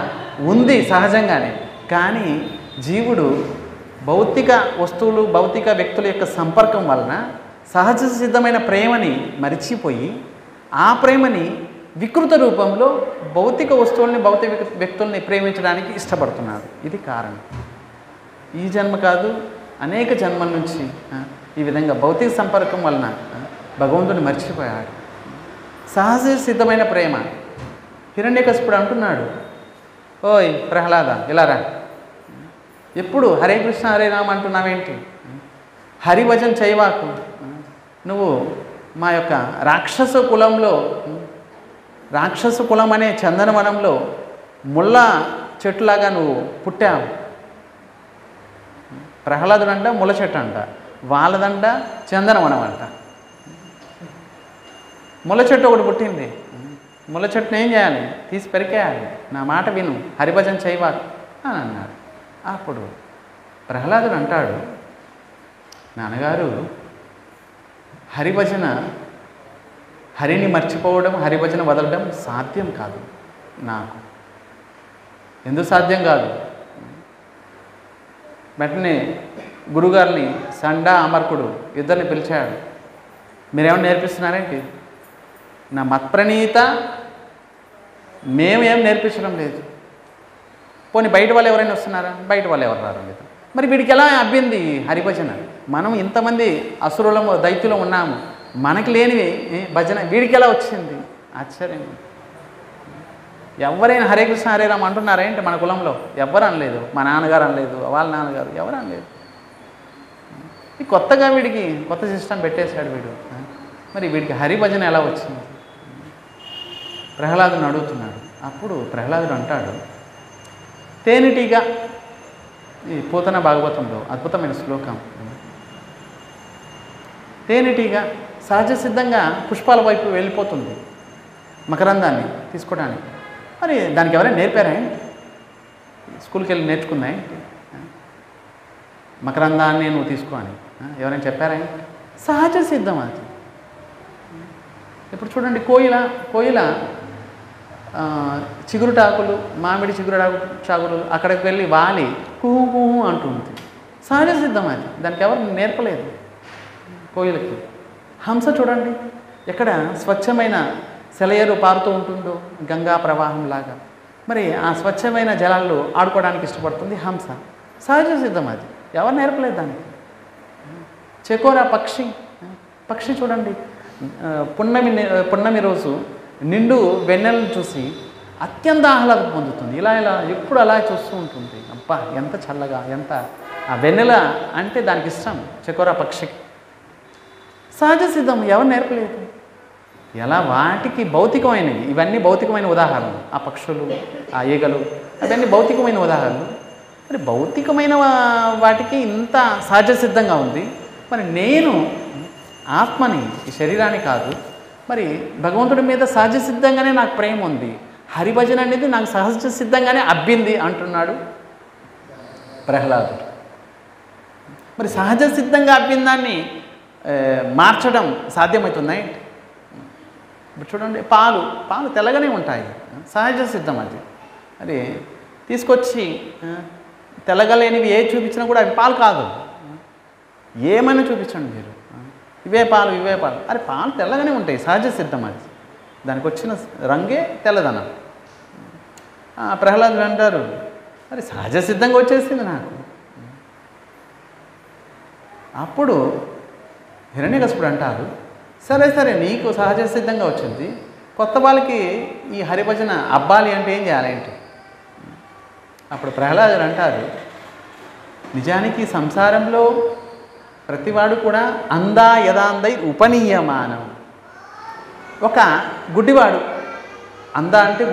ఉంది సహజంగానే. కానీ జీవుడు భౌతిక వస్తువులు, భౌతిక వ్యక్తుల యొక్క సంపర్కం వలన సహజ సిద్ధమైన ప్రేమని మరిచిపోయి ఆ ప్రేమని వికృత రూపంలో భౌతిక వస్తువుల్ని, భౌతిక వ్యక్తుల్ని ప్రేమించడానికి ఇష్టపడుతున్నాడు. ఇది కారణం. ఈ జన్మ కాదు, అనేక జన్మల నుంచి ఈ విధంగా భౌతిక సంపర్కం వలన భగవంతుని మర్చిపోయాడు. సహజ సిద్ధమైన ప్రేమ. హిరణ్యకశిపుడు అంటున్నాడు, ఓయ్ ప్రహ్లాద ఇలా రా, ఎప్పుడు హరే కృష్ణ హరే రామ అంటున్నావేంటి? హరిభజన్ చేయవాకు. నువ్వు మా యొక్క రాక్షస కులం అనే చందనవనంలో ముళ్ళ చెట్టులాగా నువ్వు పుట్టావు. ప్రహ్లాదుడంట ముళ్ళ చెట్టు అంట, వాళ్ళదంట చందనవనం అంట. ముళ్ళ చెట్టు ఒకటి పుట్టింది, ముళ్ళ చెట్టును ఏం చేయాలి? తీసి పెరికేయాలి. నా మాట విను, హరిభజన చేయవాకు అని అన్నాడు. అప్పుడు ప్రహ్లాదుడు అంటాడు, నాన్నగారు హరిభజన, హరిని మర్చిపోవడం, హరిభజన వదలడం సాధ్యం కాదు నాకు. ఎందుకు సాధ్యం కాదు? వెంటనే గురుగారిని, సండా అమర్కుడు ఇద్దరిని పిలిచాడు. మీరేమన్నా నేర్పిస్తున్నారేంటి? నా మత్ప్రణీత మేమేం నేర్పించడం లేదు. పోనీ బయట వాళ్ళు ఎవరైనా వస్తున్నారా? బయట వాళ్ళు ఎవరు రావడం లేదు. మరి వీడికి ఎలా అబ్బింది హరిభజన? మనం ఇంతమంది అసురులము, దైత్యులం ఉన్నాము, మనకి లేనివి భజన వీడికి ఎలా వచ్చింది? ఆశ్చర్యం. ఎవరైనా హరే కృష్ణ హరే రామ అంటున్నారా ఏంటి? మన కులంలో ఎవరు అనలేదు. మా నాన్నగారు అనలేదు, వాళ్ళ నాన్నగారు ఎవరు అనలేదు. కొత్తగా వీడికి కొత్త సిస్టమ్ పెట్టేశాడు వీడు. మరి వీడికి హరిభజన ఎలా వచ్చింది? ప్రహ్లాదుని అడుగుతున్నాడు. అప్పుడు ప్రహ్లాదుడు అంటాడు, తేనెటీగా, ఈ పోతన భాగవతంలో అద్భుతమైన శ్లోకం, తేనెటీగా సహజ సిద్ధంగా పుష్పాల వైపు వెళ్ళిపోతుంది మకరందాన్ని తీసుకోవడానికి. మరి దానికి ఎవరైనా నేర్పారా? స్కూల్కి వెళ్ళి నేర్చుకుందా? మకరందాన్ని నువ్వు తీసుకో అని ఎవరైనా చెప్పారా? సహజ సిద్ధం అది. ఇప్పుడు చూడండి, కోయిల చిగురుటాకులు, మామిడి చాకులు అక్కడికి వెళ్ళి వాలి కుహు కుహు అంటుంది. సహజ సిద్ధం అది, దానికి ఎవరు నేర్పలేదు. కోయిలకి. హంస చూడండి ఎక్కడ స్వచ్ఛమైన సెలయేరు పారుతూ ఉంటుందో గంగా ప్రవాహంలాగా. మరి ఆ స్వచ్ఛమైన జలాల్లో ఆడుకోవడానికి ఇష్టపడుతుంది హంస. సహజ సిద్ధం అది, ఎవరు నేర్పలేదు దానికి. చెకోరా పక్షి చూడండి, పున్నమి రోజు నిండు వెన్నెలను చూసి అత్యంత ఆహ్లాదం పొందుతుంది. ఇలా ఎప్పుడు అలా చూస్తూ ఉంటుంది. అబ్బా ఎంత చల్లగా, ఎంత ఆ వెన్నెల అంటే దానికి ఇష్టం చెకోరా పక్షికి. సహజ సిద్ధం, ఎవరు నేర్పలేదు. ఎలా వాటికి భౌతికమైనవి, ఇవన్నీ భౌతికమైన ఉదాహరణలు. ఆ పక్షులు, ఆ ఈగలు, అవన్నీ భౌతికమైన ఉదాహరణలు. మరి భౌతికమైన వాటికి ఇంత సహజ సిద్ధంగా ఉంది. మరి నేను ఆత్మని, ఈ శరీరాన్ని కాదు, మరి భగవంతుడి మీద సహజ సిద్ధంగానే నాకు ప్రేమ ఉంది, హరిభజన అనేది నాకు సహజ సిద్ధంగానే అబ్బింది అంటున్నాడు ప్రహ్లాదుడు. మరి సహజ సిద్ధంగా అబ్బిన దాన్ని మార్చడం సాధ్యమవుతుందా? ఇప్పుడు చూడండి, పాలు తెల్లగానే ఉంటాయి, సహజ సిద్ధం అది. అది తీసుకొచ్చి తెల్లగలేనివి ఏ చూపించినా కూడా అవి పాలు కాదు. ఏమైనా చూపించండి మీరు, ఇవే పాలు అరే పాలు తెల్లగానే ఉంటాయి, సహజ సిద్ధం అది. దానికి వచ్చిన రంగే తెల్లదనం. ప్రహ్లాదుడు అంటారు, మరి సహజ సిద్ధంగా వచ్చేసింది నాకు. అప్పుడు హిరణ్యకశిపుడు అంటారు, సరే నీకు సహజ సిద్ధంగా వచ్చింది, కొత్త వాళ్ళకి ఈ హరిభజన అబ్బాలి అంటే ఏం చేయాలేంటి? అప్పుడు ప్రహ్లాదుడు అంటారు, నిజానికి సంసారంలో ప్రతివాడు కూడా అందా యదాందై ఉపనీయమానం. ఒక గుడ్డివాడు, అందా అంటే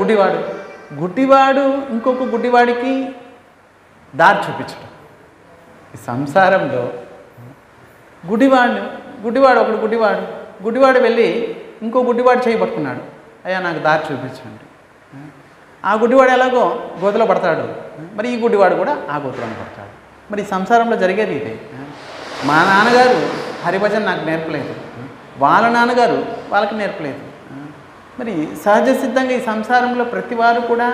గుడ్డివాడు ఇంకొక గుడ్డివాడికి దారి చూపించడం. ఈ సంసారంలో గుడ్డివాడు వెళ్ళి ఇంకో గుడ్డివాడు చేయబట్టుకున్నాడు, అయ్యా నాకు దారి చూపించండి. ఆ గుడ్డివాడు ఎలాగో గోతులో పడతాడు, మరి ఈ గుడ్డివాడు కూడా ఆ గోతులో పడతాడు. మరి ఈ సంసారంలో జరిగేది ఇదే. మా నాన్నగారు హరిభజన నాకు నేర్పలేదు, వాళ్ళ నాన్నగారు వాళ్ళకి నేర్పలేదు. మరి సహజ సిద్ధంగా ఈ సంసారంలో ప్రతివారు కూడా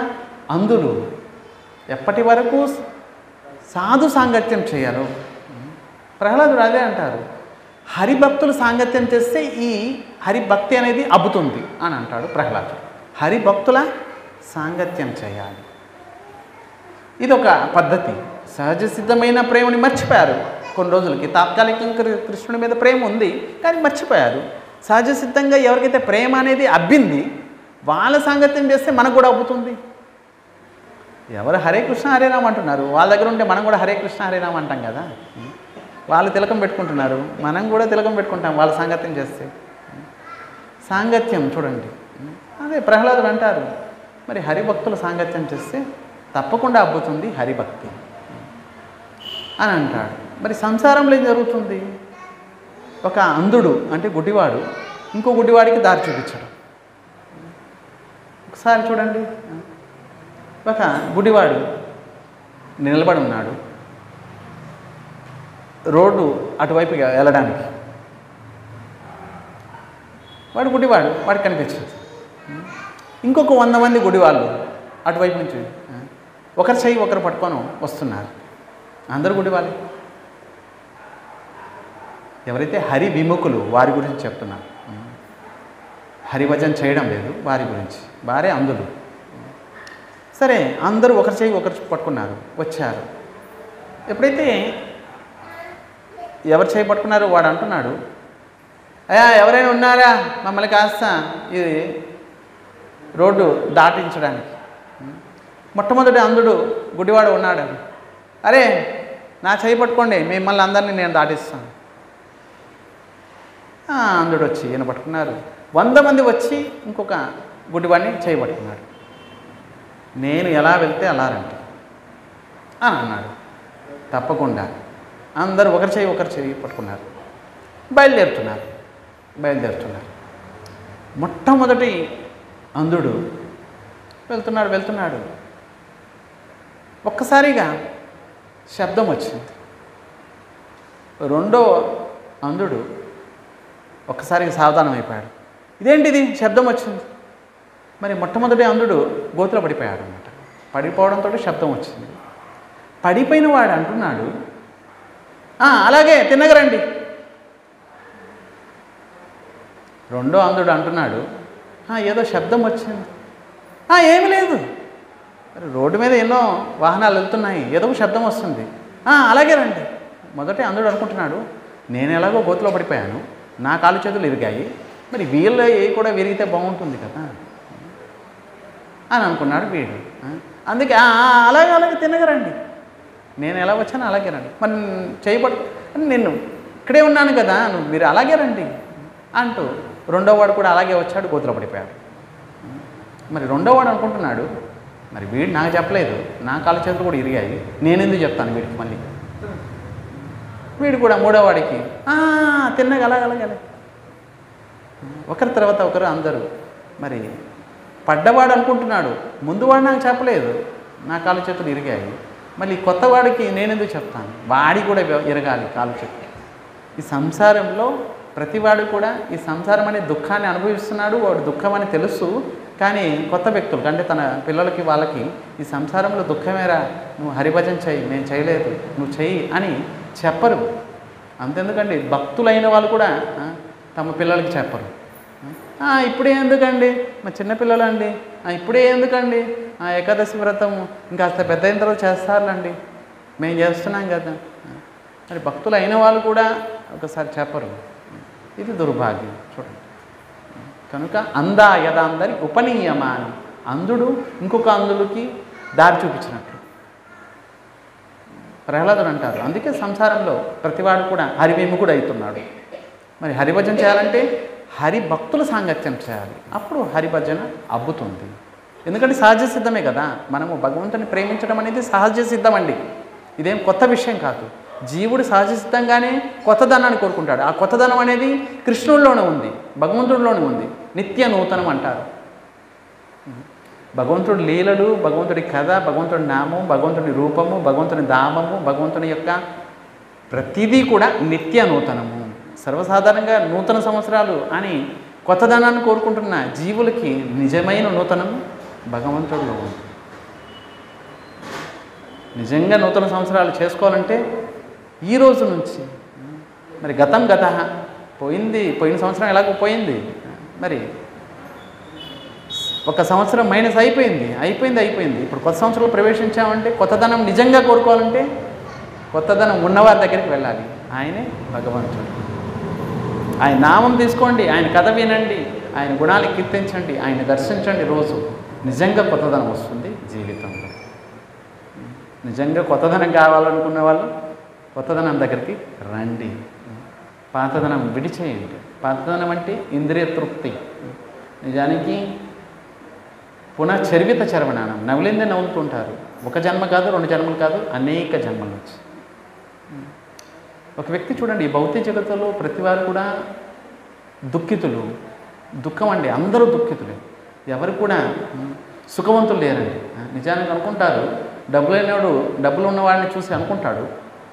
అందులు ఎప్పటి వరకు సాధు సాంగత్యం చేయరు. ప్రహ్లాదుడు అదే అంటారు, హరిభక్తులు సాంగత్యం చేస్తే ఈ హరిభక్తి అనేది అబ్బుతుంది అని అంటాడు ప్రహ్లాదుడు. హరిభక్తుల సాంగత్యం చేయాలి, ఇదొక పద్ధతి. సహజ సిద్ధమైన ప్రేమని మర్చిపోయారు కొన్ని రోజులకి. తాత్కాలికంగా కృష్ణుడి మీద ప్రేమ ఉంది కానీ మర్చిపోయారు. సహజ సిద్ధంగా ఎవరికైతే ప్రేమ అనేది అబ్బింది వాళ్ళ సాంగత్యం చేస్తే మనకు కూడా అబ్బుతుంది. ఎవరు హరే కృష్ణ హరే రామ అంటున్నారు, వాళ్ళ దగ్గర ఉంటే మనం కూడా హరే కృష్ణ హరే రామ అంటాం కదా. వాళ్ళు తిలకం పెట్టుకుంటున్నారు, మనం కూడా తిలకం పెట్టుకుంటాం వాళ్ళ సాంగత్యం చేస్తే. సాంగత్యం చూడండి, అదే ప్రహ్లాదుడు అంటారు, మరి హరిభక్తుల సాంగత్యం చేస్తే తప్పకుండా అబ్బుతుంది హరిభక్తి అని అంటాడు. మరి సంసారంలో ఏం జరుగుతుంది? ఒక అంధుడు అంటే గుడ్డివాడు ఇంకో గుడ్డివాడికి దారి చూపించడం. ఒకసారి చూడండి, ఒక గుడ్డివాడు నిలబడి ఉన్నాడు రోడ్డు అటువైపు వెళ్ళడానికి. వాడు గుడ్డివాడు, వాడికి కనిపించదు. ఇంకొక 100 మంది గుడివాళ్ళు అటువైపు నుంచి ఒకరి చెయ్యి ఒకరు పట్టుకొని వస్తున్నారు. అందరూ గుడివాళ్ళే. ఎవరైతే హరి విముఖులు వారి గురించి చెప్తున్నారు, హరిభజన చేయడం లేదు వారి గురించి, వారే అందులు. సరే అందరూ ఒకరి చెయ్యి ఒకరు పట్టుకున్నారు, వచ్చారు. ఎప్పుడైతే ఎవరు చేయి పట్టుకున్నారో వాడు అంటున్నాడు, అయ్యా ఎవరైనా ఉన్నారా మమ్మల్ని కాస్త ఇది రోడ్డు దాటించడానికి. మొట్టమొదటి అంధుడు గుడివాడు ఉన్నాడు, అరే నా చేయి పట్టుకోండి మిమ్మల్ని అందరినీ నేను దాటిస్తాను. అంధుడు వచ్చి ఈయన పట్టుకున్నారు. 100 మంది వచ్చి ఇంకొక గుడివాడిని చేయి పట్టుకున్నాడు. నేను ఎలా వెళ్తే అలా రండి అని అన్నాడు. తప్పకుండా అందరూ ఒకరి చేయి పట్టుకున్నారు, బయలుదేరుతున్నారు. మొట్టమొదటి అంధుడు వెళ్తున్నాడు. ఒక్కసారిగా శబ్దం వచ్చింది. రెండో అంధుడు ఒక్కసారిగా సావధానం అయిపోయాడు. ఇదేంటిది శబ్దం వచ్చింది? మరి మొట్టమొదటి అంధుడు గోతులో పడిపోయాడు అన్నమాట. పడిపోవడంతో శబ్దం వచ్చింది. పడిపోయిన వాడు అంటున్నాడు, అలాగే తిన్నగరండి. రెండో అంధుడు అంటున్నాడు, ఏదో శబ్దం వచ్చింది. ఏమీ లేదు, రోడ్డు మీద ఎన్నో వాహనాలు వెళ్తున్నాయి, ఏదో ఒక శబ్దం వస్తుంది. అలాగే రండి. మొదటి అంధుడు అనుకుంటున్నాడు, నేను ఎలాగో గోతులో పడిపోయాను, నా కాళ్ళు చేతులు ఇరిగాయి, మరి వీళ్ళ ఏ కూడా విరిగితే బాగుంటుంది కదా అని అనుకున్నాడు వీడు. అందుకే అలాగే అలాగే తినగరండి, నేను ఎలా వచ్చానో అలాగే రండి, మరి చేయబడు నేను ఇక్కడే ఉన్నాను కదా, మీరు అలాగే రండి అంటూ రెండోవాడు కూడా అలాగే వచ్చాడు, గోతులో పడిపోయాడు. మరి రెండోవాడు అనుకుంటున్నాడు, మరి వీడు నాకు చెప్పలేదు, నా కాళ్ళ చేతులు కూడా ఇరిగాయి, నేనెందుకు చెప్తాను వీడికి. మళ్ళీ వీడు కూడా మూడోవాడికి తిన్నగా అలాగలాగే ఒకరి తర్వాత ఒకరు అందరూ. మరి పడ్డవాడు అనుకుంటున్నాడు, ముందువాడు నాకు చెప్పలేదు, నా కాళ్ళ చేతులు ఇరిగాయి, మళ్ళీ కొత్తవాడికి నేనెందుకు చెప్తాను, వాడి కూడా ఇరగాలి కాళ్ళు చేతులు. ఈ సంసారంలో ప్రతివాడు కూడా ఈ సంసారం అనే దుఃఖాన్ని అనుభవిస్తున్నాడు, వాడు దుఃఖం అని తెలుసు. కానీ కొత్త వ్యక్తులు అంటే తన పిల్లలకి వాళ్ళకి ఈ సంసారంలో దుఃఖమేరా, నువ్వు హరిభజన చెయ్యి, నేను చేయలేదు, నువ్వు చెయ్యి అని చెప్పరు. అంతెందుకండి, భక్తులైన వాళ్ళు కూడా తమ పిల్లలకి చెప్పరు. ఇప్పుడే ఎందుకండి, మా చిన్నపిల్లలు అండి, ఇప్పుడే ఎందుకండి, ఏకాదశి వ్రతం ఇంకాస్త పెద్ద అయిన తర్వాత చేస్తారులండి, మేము చేస్తున్నాం కదా. మరి భక్తులు అయిన వాళ్ళు కూడా ఒకసారి చెప్పరు. ఇది దుర్భాగ్యం చూడండి. కనుక అందా యదాందరి ఉపనీయమాని, అంధుడు ఇంకొక అంధుడికి దారి చూపించినట్లు ప్రహ్లాదుడు అంటారు. అందుకే సంసారంలో ప్రతివాడు కూడా హరివిముఖుడు అవుతున్నాడు. మరి హరిభజన చేయాలంటే హరి భక్తుల సాంగత్యం చేయాలి, అప్పుడు హరిభజన అబ్బుతుంది. ఎందుకంటే సహజ సిద్ధమే కదా, మనము భగవంతుని ప్రేమించడం అనేది సహజ సిద్ధం అండి, ఇదేం కొత్త విషయం కాదు. జీవుడు సహజ సిద్ధంగానే కొత్తదనాన్ని కోరుకుంటాడు. ఆ కొత్తదనం అనేది కృష్ణుల్లోనే ఉంది, భగవంతుడిలోనే ఉంది. నిత్య నూతనం అంటారు. భగవంతుడి లీలలు, భగవంతుడి కథ, భగవంతుడి నామం, భగవంతుడి రూపము, భగవంతుని ధామము, భగవంతుని యొక్క ప్రతిదీ కూడా నిత్య నూతనము. సర్వసాధారణంగా నూతన సంవత్సరాలు అని కొత్తదనాన్ని కోరుకుంటున్న జీవులకి నిజమైన నూతనము భగవంతుడిలో ఉంది. నిజంగా నూతన సంవత్సరాలు చేసుకోవాలంటే ఈ రోజు నుంచి, మరి గతం గత పోయింది, పోయిన సంవత్సరం ఎలాగో పోయింది, మరి ఒక సంవత్సరం మైనస్ అయిపోయింది. ఇప్పుడు కొత్త సంవత్సరంలో ప్రవేశించామంటే కొత్తదనం నిజంగా కోరుకోవాలంటే కొత్తదనం ఉన్నవారి దగ్గరికి వెళ్ళాలి. ఆయనే భగవంతుడు. ఆయన నామం తీసుకోండి, ఆయన కథ వినండి, ఆయన గుణాలు కీర్తించండి, ఆయన దర్శించండి. రోజు నిజంగా కొత్తదనం వస్తుంది జీవితంలో. నిజంగా కొత్తదనం కావాలనుకున్న వాళ్ళు కొత్తదనం దగ్గరికి రండి, పాతదనం విడిచేయండి. పాతదనం అంటే ఇంద్రియ తృప్తి. నిజానికి పునఃచర్విత చర్వణానం, నవ్వులిందే నవ్వులుతుంటారు. ఒక జన్మ కాదు, 2 జన్మలు కాదు, అనేక జన్మల నుంచి. ఒక వ్యక్తి చూడండి, ఈ భౌతిక జగత్తులో ప్రతివారు కూడా దుఃఖితులు. దుఃఖం అండి, అందరూ దుఃఖితులే, ఎవరు కూడా సుఖవంతులు లేరండి. నిజానికి అనుకుంటారు, డబ్బులు ఉన్నవాడిని చూసి అనుకుంటాడు,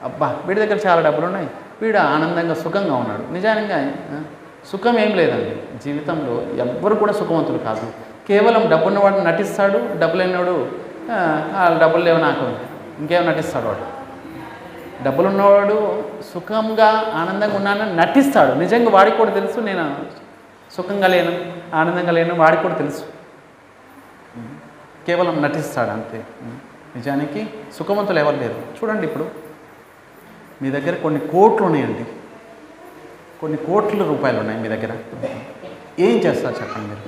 అబ్బా వీడి దగ్గర చాలా డబ్బులు ఉన్నాయి, వీడు ఆనందంగా సుఖంగా ఉన్నాడు. నిజానికి సుఖం ఏం లేదండి జీవితంలో. ఎవ్వరు కూడా సుఖవంతులు కాదు. కేవలం డబ్బున్నవాడు నటిస్తాడు, డబ్బు లేనివాడు డబ్బులు లేవు నాకు ఇంకేం నటిస్తాడు. వాడు డబ్బులున్నవాడు సుఖంగా ఆనందంగా ఉన్నానని నటిస్తాడు. నిజంగా వాడికి కూడా తెలుసు నేను సుఖంగా లేను, ఆనందంగా లేను, వాడికి కూడా తెలుసు. కేవలం నటిస్తాడు అంతే. నిజానికి సుఖవంతులు ఎవరు లేరు. చూడండి, ఇప్పుడు మీ దగ్గర కొన్ని కోట్లు ఉన్నాయండి, కొన్ని కోట్ల రూపాయలు ఉన్నాయి మీ దగ్గర. ఏం చేస్తారు చెప్పండి మీరు?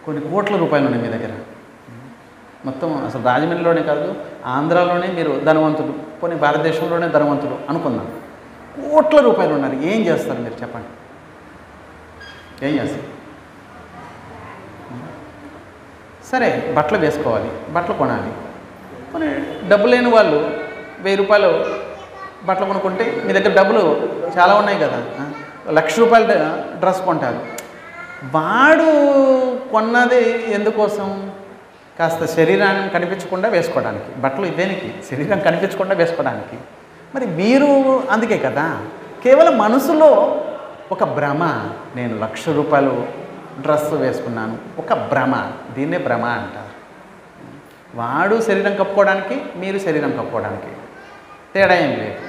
కొన్ని కోట్ల రూపాయలు ఉన్నాయి మీ దగ్గర. మొత్తం అసలు రాజమండ్రిలోనే కాదు, ఆంధ్రాలోనే మీరు ధనవంతులు, కొన్ని భారతదేశంలోనే ధనవంతులు అనుకుందాం. కోట్ల రూపాయలు ఉన్నారు, ఏం చేస్తారు మీరు చెప్పండి? ఏం చేస్తారు? సరే, బట్టలు వేసుకోవాలి, బట్టలు కొనాలి. కొన్ని డబ్బు లేని వాళ్ళు 1000 రూపాయలు బట్టలు కొనుక్కుంటే మీ దగ్గర డబ్బులు చాలా ఉన్నాయి కదా, 1,00,000 రూపాయల డ్రెస్ కొంటారు. వాడు కొన్నది ఎందుకోసం? కాస్త శరీరాన్ని కనిపించకుండా వేసుకోవడానికి. బట్టలు దేనికి? శరీరం కనిపించకుండా వేసుకోవడానికి. మరి మీరు అందుకే కదా, కేవలం మనసులో ఒక భ్రమ, నేను 1,00,000 రూపాయలు డ్రెస్ వేసుకున్నాను, ఒక భ్రమ. దీన్నే భ్రమ అంటారు. వాడు శరీరం కప్పుకోవడానికి, మీరు శరీరం కప్పుకోవడానికి తేడా ఏం లేదు.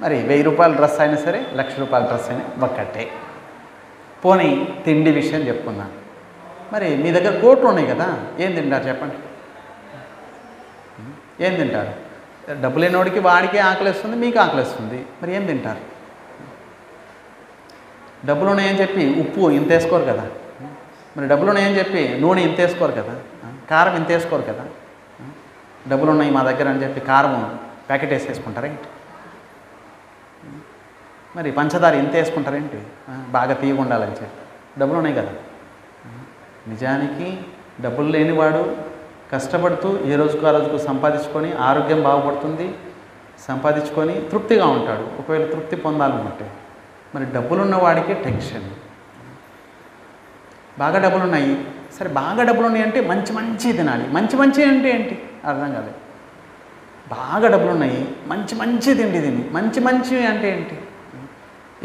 మరి 1000 రూపాయల డ్రెస్ అయినా సరే, 1,00,000 రూపాయల డ్రెస్ అయినా ఒక్కటే. పోనీ తిండి విషయం చెప్పుకుందాం. మరి మీ దగ్గర కోట్లు ఉన్నాయి కదా, ఏం తింటారు చెప్పండి? ఏం తింటారు? డబ్బు లేనివాడికి వాడికే ఆకలిస్తుంది, మీకు ఆకలిస్తుంది. మరి ఏం తింటారు? డబ్బులు ఉన్నాయని చెప్పి ఉప్పు ఇంత వేసుకోరు కదా, మరి డబ్బులు ఉన్నాయని చెప్పి నూనె ఇంత వేసుకోరు కదా, కారం ఇంత వేసుకోరు కదా. డబ్బులు ఉన్నాయి మా దగ్గర అని చెప్పి కారం ప్యాకెట్ వేసేసుకుంటారేంటి? మరి పంచదార ఇంత వేసుకుంటారేంటి? బాగా తీయగా ఉండాలని చెప్పి. డబ్బులు ఉన్నాయి కదా. నిజానికి డబ్బులు లేనివాడు కష్టపడుతూ ఏ రోజుకు ఆ రోజుకు సంపాదించుకొని ఆరోగ్యం బాగుపడుతుంది, సంపాదించుకొని తృప్తిగా ఉంటాడు, ఒకవేళ తృప్తి పొందాలనుకుంటే. మరి డబ్బులున్న వాడికి టెన్షన్. బాగా డబ్బులు ఉన్నాయి, సరే బాగా డబ్బులు ఉన్నాయి అంటే మంచి మంచి తినాలి. మంచి మంచి అంటే ఏంటి అర్థం కాలేదు. బాగా డబ్బులు ఉన్నాయి, మంచి మంచి తిండి తిని. మంచి మంచి అంటే ఏంటి?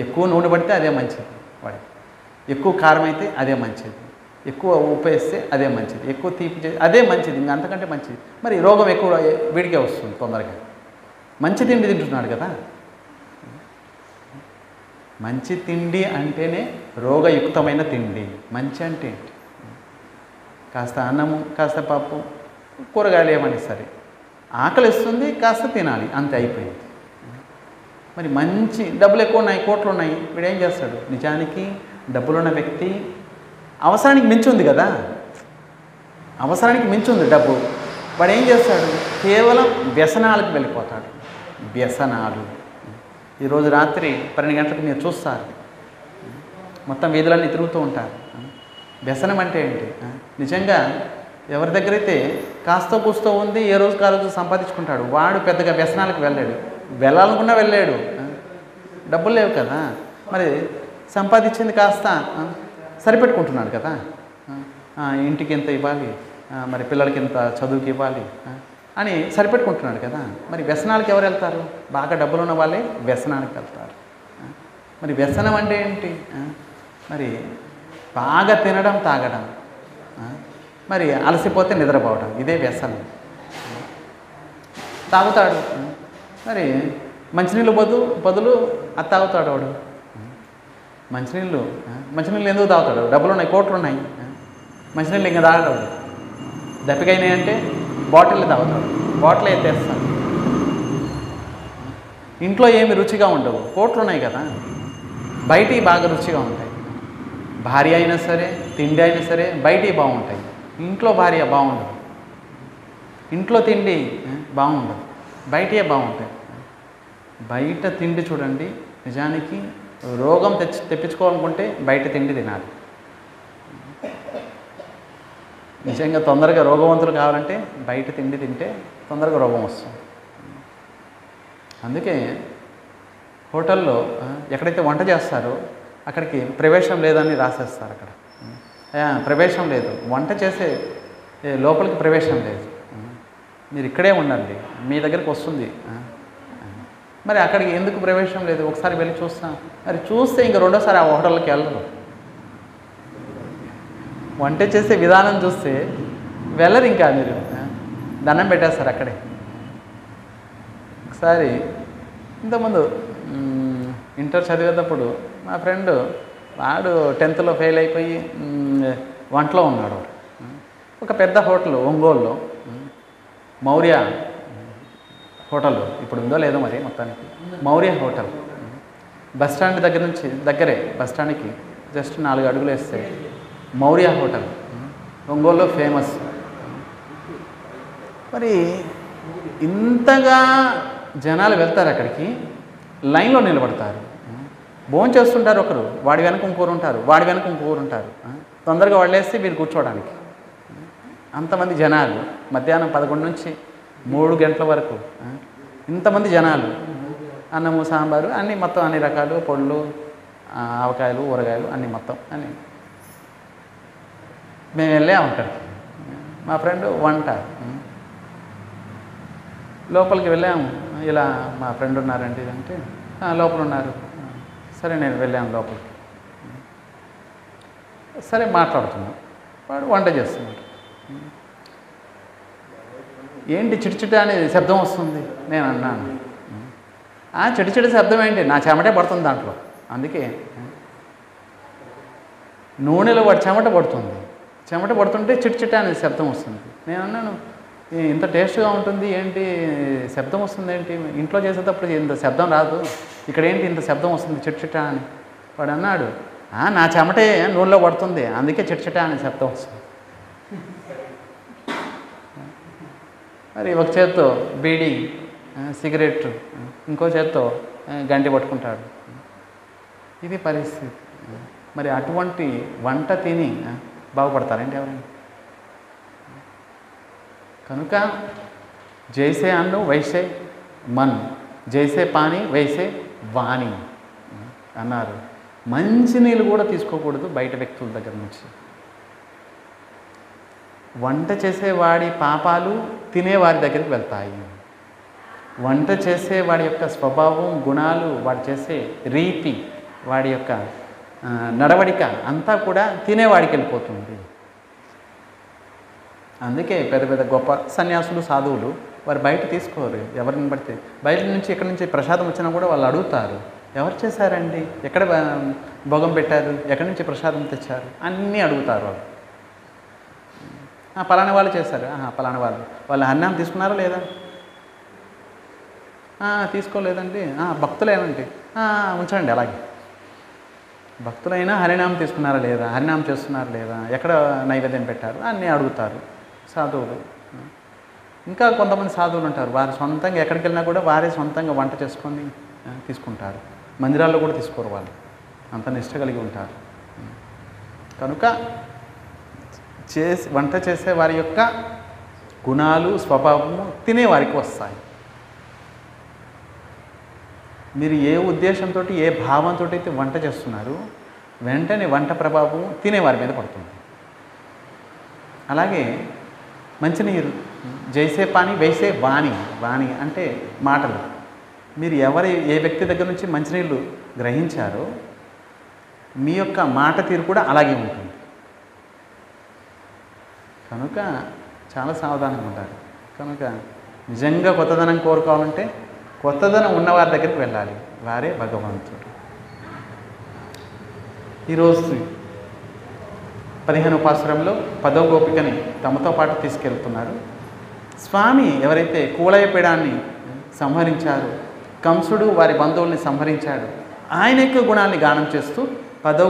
ఎక్కువ నూనె పడితే అదే మంచిది వాడి, ఎక్కువ కారం అయితే అదే మంచిది, ఎక్కువ ఉప్పు వేస్తే అదే మంచిది, ఎక్కువ తీపి చేస్తే అదే మంచిది, ఇంకా అంతకంటే మంచిది. మరి రోగం ఎక్కువ వీడికే వస్తుంది తొందరగా. మంచి తిండి తింటున్నాడు కదా. మంచి తిండి అంటేనే రోగయుక్తమైన తిండి. మంచి అంటే ఏంటి? కాస్త అన్నము, కాస్త పప్పు, కూరగాయలు ఏమని సరే, ఆకలి ఇస్తుంది, కాస్త తినాలి, అంతే అయిపోయింది. మరి మంచి డబ్బులు ఎక్కువ ఉన్నాయి, కోట్లు ఉన్నాయి, వీడు ఏం చేస్తాడు? నిజానికి డబ్బులున్న వ్యక్తి అవసరానికి మించి ఉంది కదా, అవసరానికి మించి ఉంది డబ్బు. వాడు ఏం చేస్తాడు? కేవలం వ్యసనాలకు వెళ్ళిపోతాడు. వ్యసనాలు. ఈరోజు రాత్రి 12 గంటలకు మీరు చూస్తారు, మొత్తం వీధులన్నీ తిరుగుతూ ఉంటారు. వ్యసనం అంటే ఏంటి? నిజంగా ఎవరి దగ్గర అయితే కాస్త కూస్తో ఉంది, ఏ రోజుకి ఆ రోజు సంపాదించుకుంటాడు, వాడు పెద్దగా వ్యసనాలకు వెళ్ళాడు. వెళ్ళాలనుకున్నా వెళ్ళాడు, డబ్బులు లేవు కదా. మరి సంపాదించింది కాస్త సరిపెట్టుకుంటున్నాడు కదా. ఇంటికి ఎంత ఇవ్వాలి, మరి పిల్లలకి ఎంత చదువుకి ఇవ్వాలి అని సరిపెట్టుకుంటున్నాడు కదా. మరి వ్యసనాలకు ఎవరు వెళ్తారు? బాగా డబ్బులు ఉన్న వాళ్ళే వ్యసనానికి వెళ్తారు. మరి వ్యసనం అంటే ఏంటి? మరి బాగా తినడం, తాగడం, మరి అలసిపోతే నిద్రపోవడం, ఇదే వ్యసనం. తాగుతాడు, మరి మంచినీళ్ళు బదులు అది తాగుతాడు వాడు. మంచినీళ్ళు ఎందుకు తాగుతాడు? డబ్బులు ఉన్నాయి, కోట్లు ఉన్నాయి, మంచినీళ్ళు ఇంకా తాగడు. దప్పికైనాయి అంటే బాటిల్ తాగుతాడు, బాటిల్ ఎత్తేస్తాడు. ఇంట్లో ఏమి రుచిగా ఉండవు, కోట్లు ఉన్నాయి కదా. బయటివి బాగా రుచిగా ఉంటాయి. భార్య అయినా సరే, తిండి అయినా సరే బయటివి బాగుంటాయి, ఇంట్లో భార్య బాగుండదు, ఇంట్లో తిండి బాగుండదు, బయటే బాగుంటాయి. బయట తిండి చూడండి, నిజానికి రోగం తెప్పించుకోవాలనుకుంటే బయట తిండి తినాలి. నిజంగా తొందరగా రోగవంతులు కావాలంటే బయట తిండి తింటే తొందరగా రోగం వస్తుంది. అందుకే హోటల్లో ఎక్కడైతే వంట చేస్తారో అక్కడికి ప్రవేశం లేదని రాసేస్తారు. అక్కడ ప్రవేశం లేదు, వంట చేసే లోపలికి ప్రవేశం లేదు, మీరు ఇక్కడే ఉండండి, మీ దగ్గరికి వస్తుంది. మరి అక్కడికి ఎందుకు ప్రవేశం లేదు? ఒకసారి వెళ్ళి చూస్తాం. మరి చూస్తే ఇంక రెండోసారి ఆ హోటల్కి వెళ్ళరు. వంట చేసే విధానం చూస్తే వెళ్ళరు, ఇంకా మీరు దండం పెట్టేస్తారు అక్కడే. ఒకసారి ఇంతకుముందు ఇంటర్ చదివేటప్పుడు మా ఫ్రెండ్ వాడు 10th ఫెయిల్ అయిపోయి వంటలో ఉన్నాడు. ఒక పెద్ద హోటల్ ఒంగోలులో, మౌర్య హోటల్, ఇప్పుడు ఉందో లేదో మరి, మొత్తానికి మౌర్య హోటల్ బస్టాండ్ దగ్గర నుంచి దగ్గరే, బస్టాండ్కి జస్ట్ 4 అడుగులు వేస్తే మౌర్య హోటల్ ఒంగోలులో ఫేమస్. మరి ఇంతగా జనాలు వెళ్తారు అక్కడికి, లైన్లో నిలబడతారు, భోజనం చేస్తుంటారు. ఒకరు వాడి వెనక ఇంకోరు ఉంటారు, వాడి వెనక ఇంకోరు ఉంటారు. తొందరగా వాళ్ళేస్తే వీళ్ళు కూర్చోవడానికి అంతమంది జనాలు. మధ్యాహ్నం 11 నుంచి 3 గంటల వరకు ఇంతమంది జనాలు, అన్నము, సాంబారు అన్నీ మొత్తం, అన్ని రకాలు, పొళ్ళు, ఆవకాయలు, ఊరగాయలు అన్నీ మొత్తం అన్నీ. మేము వెళ్ళాము అక్కడికి, మా ఫ్రెండ్ వంట. లోపలికి వెళ్ళాము, ఇలా మా ఫ్రెండ్ ఉన్నారండి అంటే లోపల ఉన్నారు. సరే నేను వెళ్ళాను లోపలికి. సరే మాట్లాడుతున్నాం, వాడు వంట చేస్తున్నాడు. ఏంటి చిటిచిట అనే శబ్దం వస్తుంది? నేను అన్నాను, చెడు చెడు శబ్దం ఏంటి, నా చెమటే పడుతుంది దాంట్లో. అందుకే నూనెలో వాడు చెమట పడుతుంది, చెమట పడుతుంటే చిట్చిట అనే శబ్దం వస్తుంది. నేను అన్నాను ఇంత టేస్ట్గా ఉంటుంది ఏంటి శబ్దం వస్తుంది ఏంటి, ఇంట్లో చేసేటప్పుడు ఇంత శబ్దం రాదు, ఇక్కడ ఏంటి ఇంత శబ్దం వస్తుంది చిట్చిట అని. వాడు అన్నాడు నా చెమటే నూనెలో పడుతుంది అందుకే చిట్చిట అనే శబ్దం వస్తుంది. మరి ఒక చేత్తో బీడీ సిగరెట్, ఇంకో చేత్తో గంటి పట్టుకుంటాడు. ఇది పరిస్థితి. మరి అటువంటి వంట తిని బాగుపడతారండి ఎవరైనా? కనుక జైసే అన్ను వైసే మన్, జైసే పానీ వైసే వాణి అన్నారు. మంచినీళ్ళు కూడా తీసుకోకూడదు బయట వ్యక్తుల దగ్గర నుంచి. వంట చేసేవాడి పాపాలు తినేవారి దగ్గరికి వెళ్తాయి. వంట చేసే వాడి యొక్క స్వభావం, గుణాలు, వాడు చేసే రీతి, వాడి యొక్క నడవడిక అంతా కూడా తినేవాడికి వెళ్ళిపోతుంది. అందుకే పెద్ద పెద్ద గొప్ప సన్యాసులు, సాధువులు వారు బయట తీసుకోరు. ఎవరిని పడితే బయట నుంచి ఎక్కడి నుంచి ప్రసాదం వచ్చినా కూడా వాళ్ళు అడుగుతారు, ఎవరు చేశారండి, ఎక్కడ భోగం పెట్టారు, ఎక్కడి నుంచి ప్రసాదం తెచ్చారు, అన్నీ అడుగుతారు వాళ్ళు. పలానా వాళ్ళు చేశారు, పలానా వాళ్ళు అన్నం తీసుకున్నారా లేదా, తీసుకోలేదండి, భక్తులేనండి, ఉంచండి అలాగే. భక్తులైనా హరినామం తీసుకున్నారా లేదా, హరినామం చేస్తున్నారా లేదా, ఎక్కడ నైవేద్యం పెట్టారు అన్నీ అడుగుతారు సాధువులు. ఇంకా కొంతమంది సాధువులు ఉంటారు, వారు సొంతంగా ఎక్కడికి వెళ్ళినా కూడా వారే సొంతంగా వంట చేసుకొని తీసుకుంటారు. మందిరాల్లో కూడా తీసుకోరు, వాళ్ళు అంత నిష్ట కలిగి ఉంటారు. కనుక వంట చేసే వారి యొక్క గుణాలు, స్వభావము తినేవారికి వస్తాయి. మీరు ఏ ఉద్దేశంతో, ఏ భావంతో అయితే వంట చేస్తున్నారు, వెంటనే వంట ప్రభావం తినేవారి మీద పడుతుంది. అలాగే మంచినీరు, జైసే పానీ వైసే వాణి, వాణి అంటే మాటలు. మీరు ఏ వ్యక్తి దగ్గర నుంచి మంచినీళ్ళు గ్రహించారో మీ యొక్క మాట తీరు కూడా అలాగే ఉంటుంది. కనుక చాలా సావధానంగా ఉంటారు. కనుక నిజంగా కొత్తదనం కోరుకోవాలంటే కొత్తదనం ఉన్నవారి దగ్గరికి వెళ్ళాలి, వారే భగవంతుడు. ఈరోజు 15వ పాసురంలో 10వ గోపికని తమతో పాటు తీసుకెళ్తున్నారు. స్వామి ఎవరైతే కూలయపీడాన్ని సంహరించారో, కంసుడు వారి బంధువుల్ని సంహరించాడు, ఆయన యొక్క గుణాన్ని గానం చేస్తూ 10వ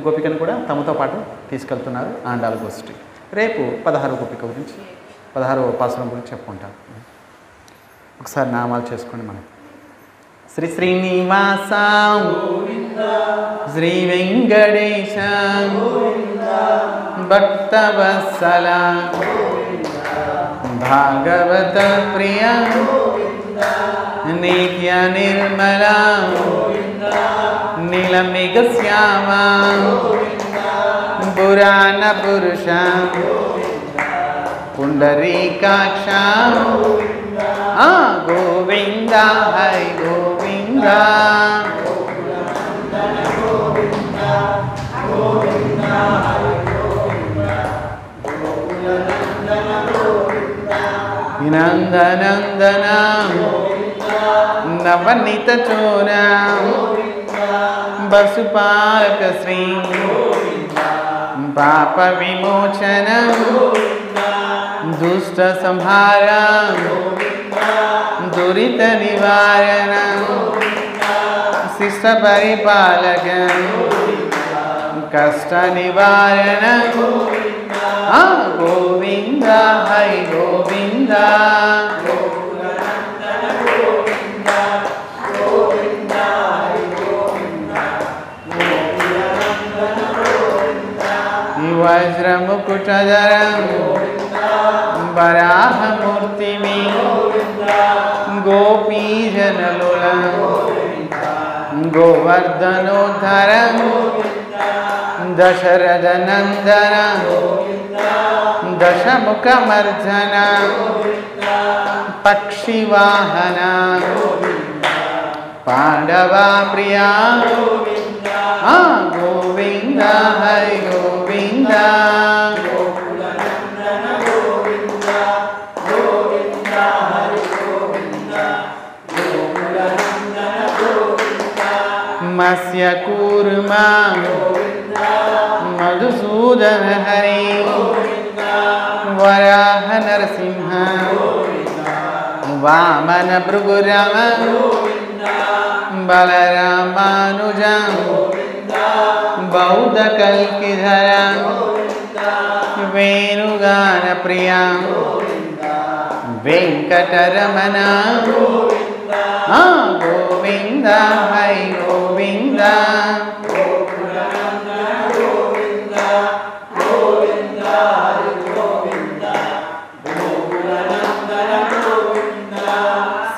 గోపికను కూడా తమతో పాటు తీసుకెళ్తున్నారు ఆండాల గోష్ఠి. రేపు 16వ గోపిక గురించి, 16వ పాసురం గురించి చెప్పుకుంటాం. ఒకసారి నామాలు చేసుకోండి. మనం శ్రీ శ్రీనివాస, శ్రీ వెంకటేశ, భక్తవత్సల, భాగవత ప్రియ, నిత్య నిర్మల, నీలమేఘ శ్యామ, పురాణ పురుష, పుండరీకాక్ష, గోవింద హరి గోవింద. నందనందన నవనీత చోర, బసుపాక శ్రీ, పాప విమోచన, దుష్ట సంహార, దురిత నివారణ, శిష్ట పరిపాలక, కష్ట నివారణ, గోవింద హరి గోవింద. వజ్రముకుటధర, వరాహమూర్తిమి, గోపీజనలుల, గోవర్ధనోద్ధర, దశరథ నందన, దశముఖమర్జన, పక్షివాహన, పాండవా ప్రియా, గోవింద హరి గోవింద. వజ్రముకుటధర, मत्स्य कूर्मा मधुसूदन हरि वराह नरसिंह वामन भृगुराम बलरामानुज बौद्ध कल्किधर वेणुगान प्रिया वेंकटरमण गोविंद हरि गोविंद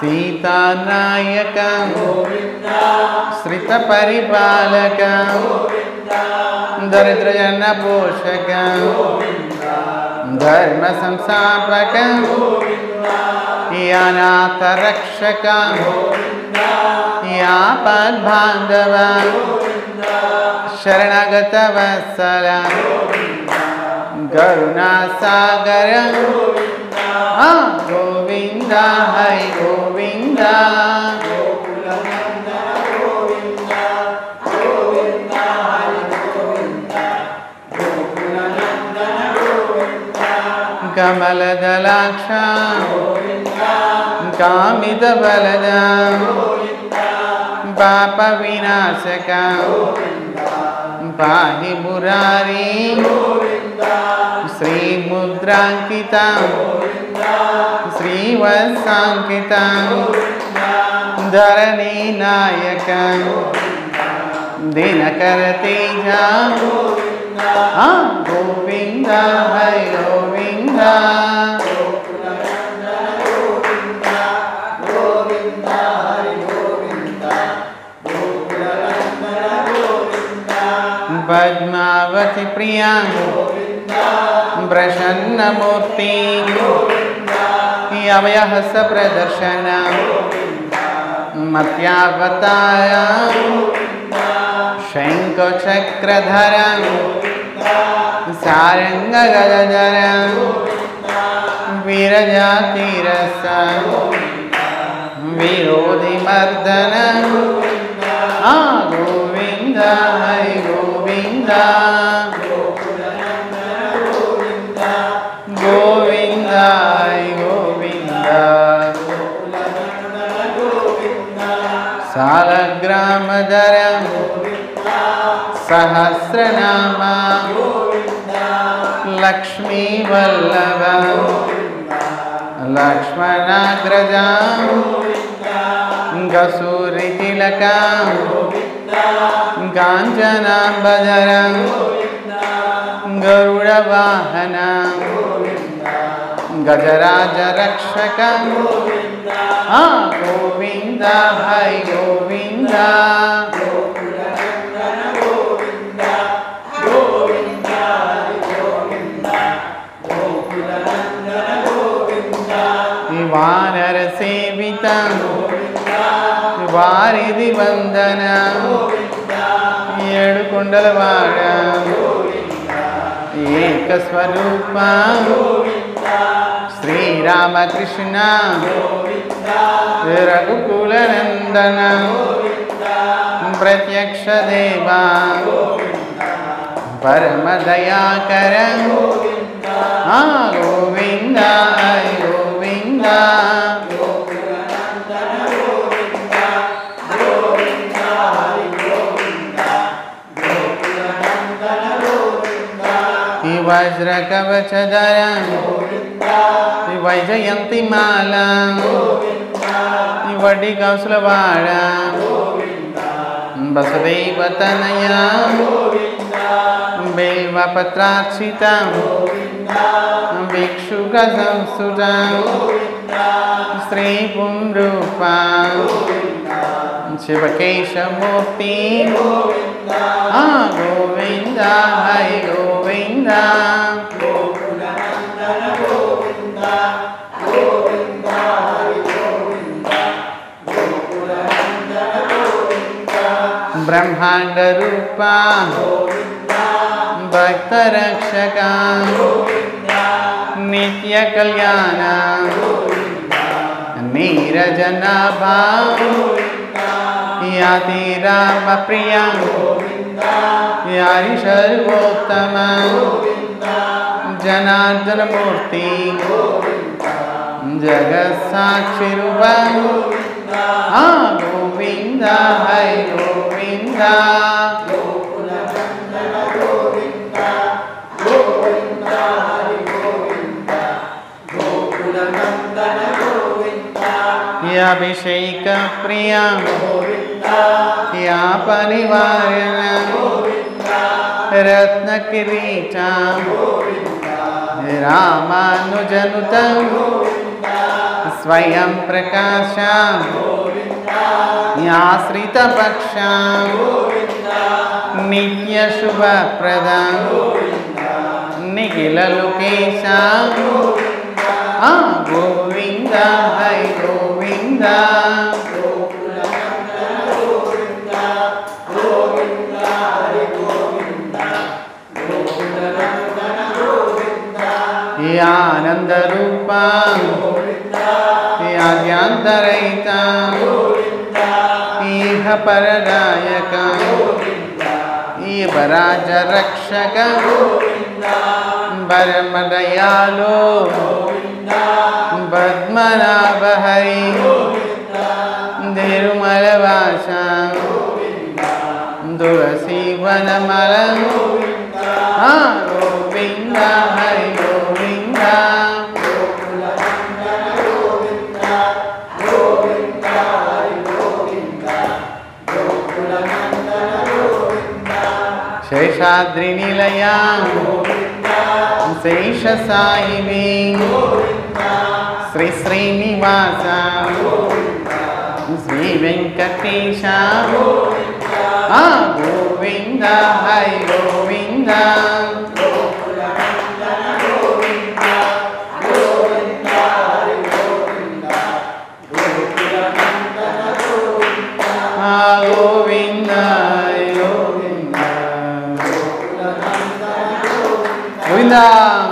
सीतानायक श्रित परिपालक दरिद्र जन पोषक धर्म संस्थापक अनाथ रक्षक यापद बांधव शरणागत वत्सल करुणा सागर गोविंद हरि गोविंद कमल दलाक्ष कामित बलद पाप विनाशक पाहि मुरारी श्री मुद्रांकिता श्रीवत्सांकिता धरणी नायक दिनकर तेजा गोविंद हरि गोविंद पद्मावती प्रिया प्रसन्न मूर्ति अभयहस्त प्रदर्शन मत्यावतार शंख चक्रधर सारंग गदधर वीरजातिरस विरोधि मर्दन गोविंद हरि गोविंद गोविंद हरि गोविंद सालग्रामधर सहस्रनाम लक्ष्मी वल्लभ लक्ष्मणाग्रज गसूरितिलक कांचनांबधर गरुड़वाहन गजराज रक्षक गोविंद हरि गोविंद वानर सेविता वारिधि वंदन येडु कुंडलवाड़ एक स्वरूप श्री रामकृष्ण रघुकुल नंदन प्रत्यक्ष देवा परम दयाकर गोविंद हरि गोविंद वज्र कवचधर वैजयंती माला वडी कौशलवाड़ वसुदेव तनया बेल्वपत्रार्चिता भिक्षुक संस्तुता स्त्री पुंरूपा शिवकेशमूर्ति गोविंद हरि गोविंद ब्रह्मांड रूपा भक्त रक्षका नित्य कल्याण नीरजनाभा याति राम प्रिया यारि सर्वोत्तम जनार्दन मूर्ति जगत साक्षी रूप गोविंद हरि गोविंद अभिषेक प्रिया या परिवारण रत्न किरीटा रामानुजनुत स्वयं प्रकाश याश्रित पक्ष नित्य शुभ प्रदा निखिल लोकेश गोविंद हरि गोविंद आनंद रूपा आद्यांतरहिता इह परदायक बराज रक्षक परम दयालो पद्मनाभ हरि तिरुमल वासा तुलसी वनमल गोविंद हरि गोविंद शेषाद्रि निलया शेष साई श्री श्रीनिवास श्री वेंकटेश गोविंद हरि गोविंद गोविंद हरि गोविंद गोविंद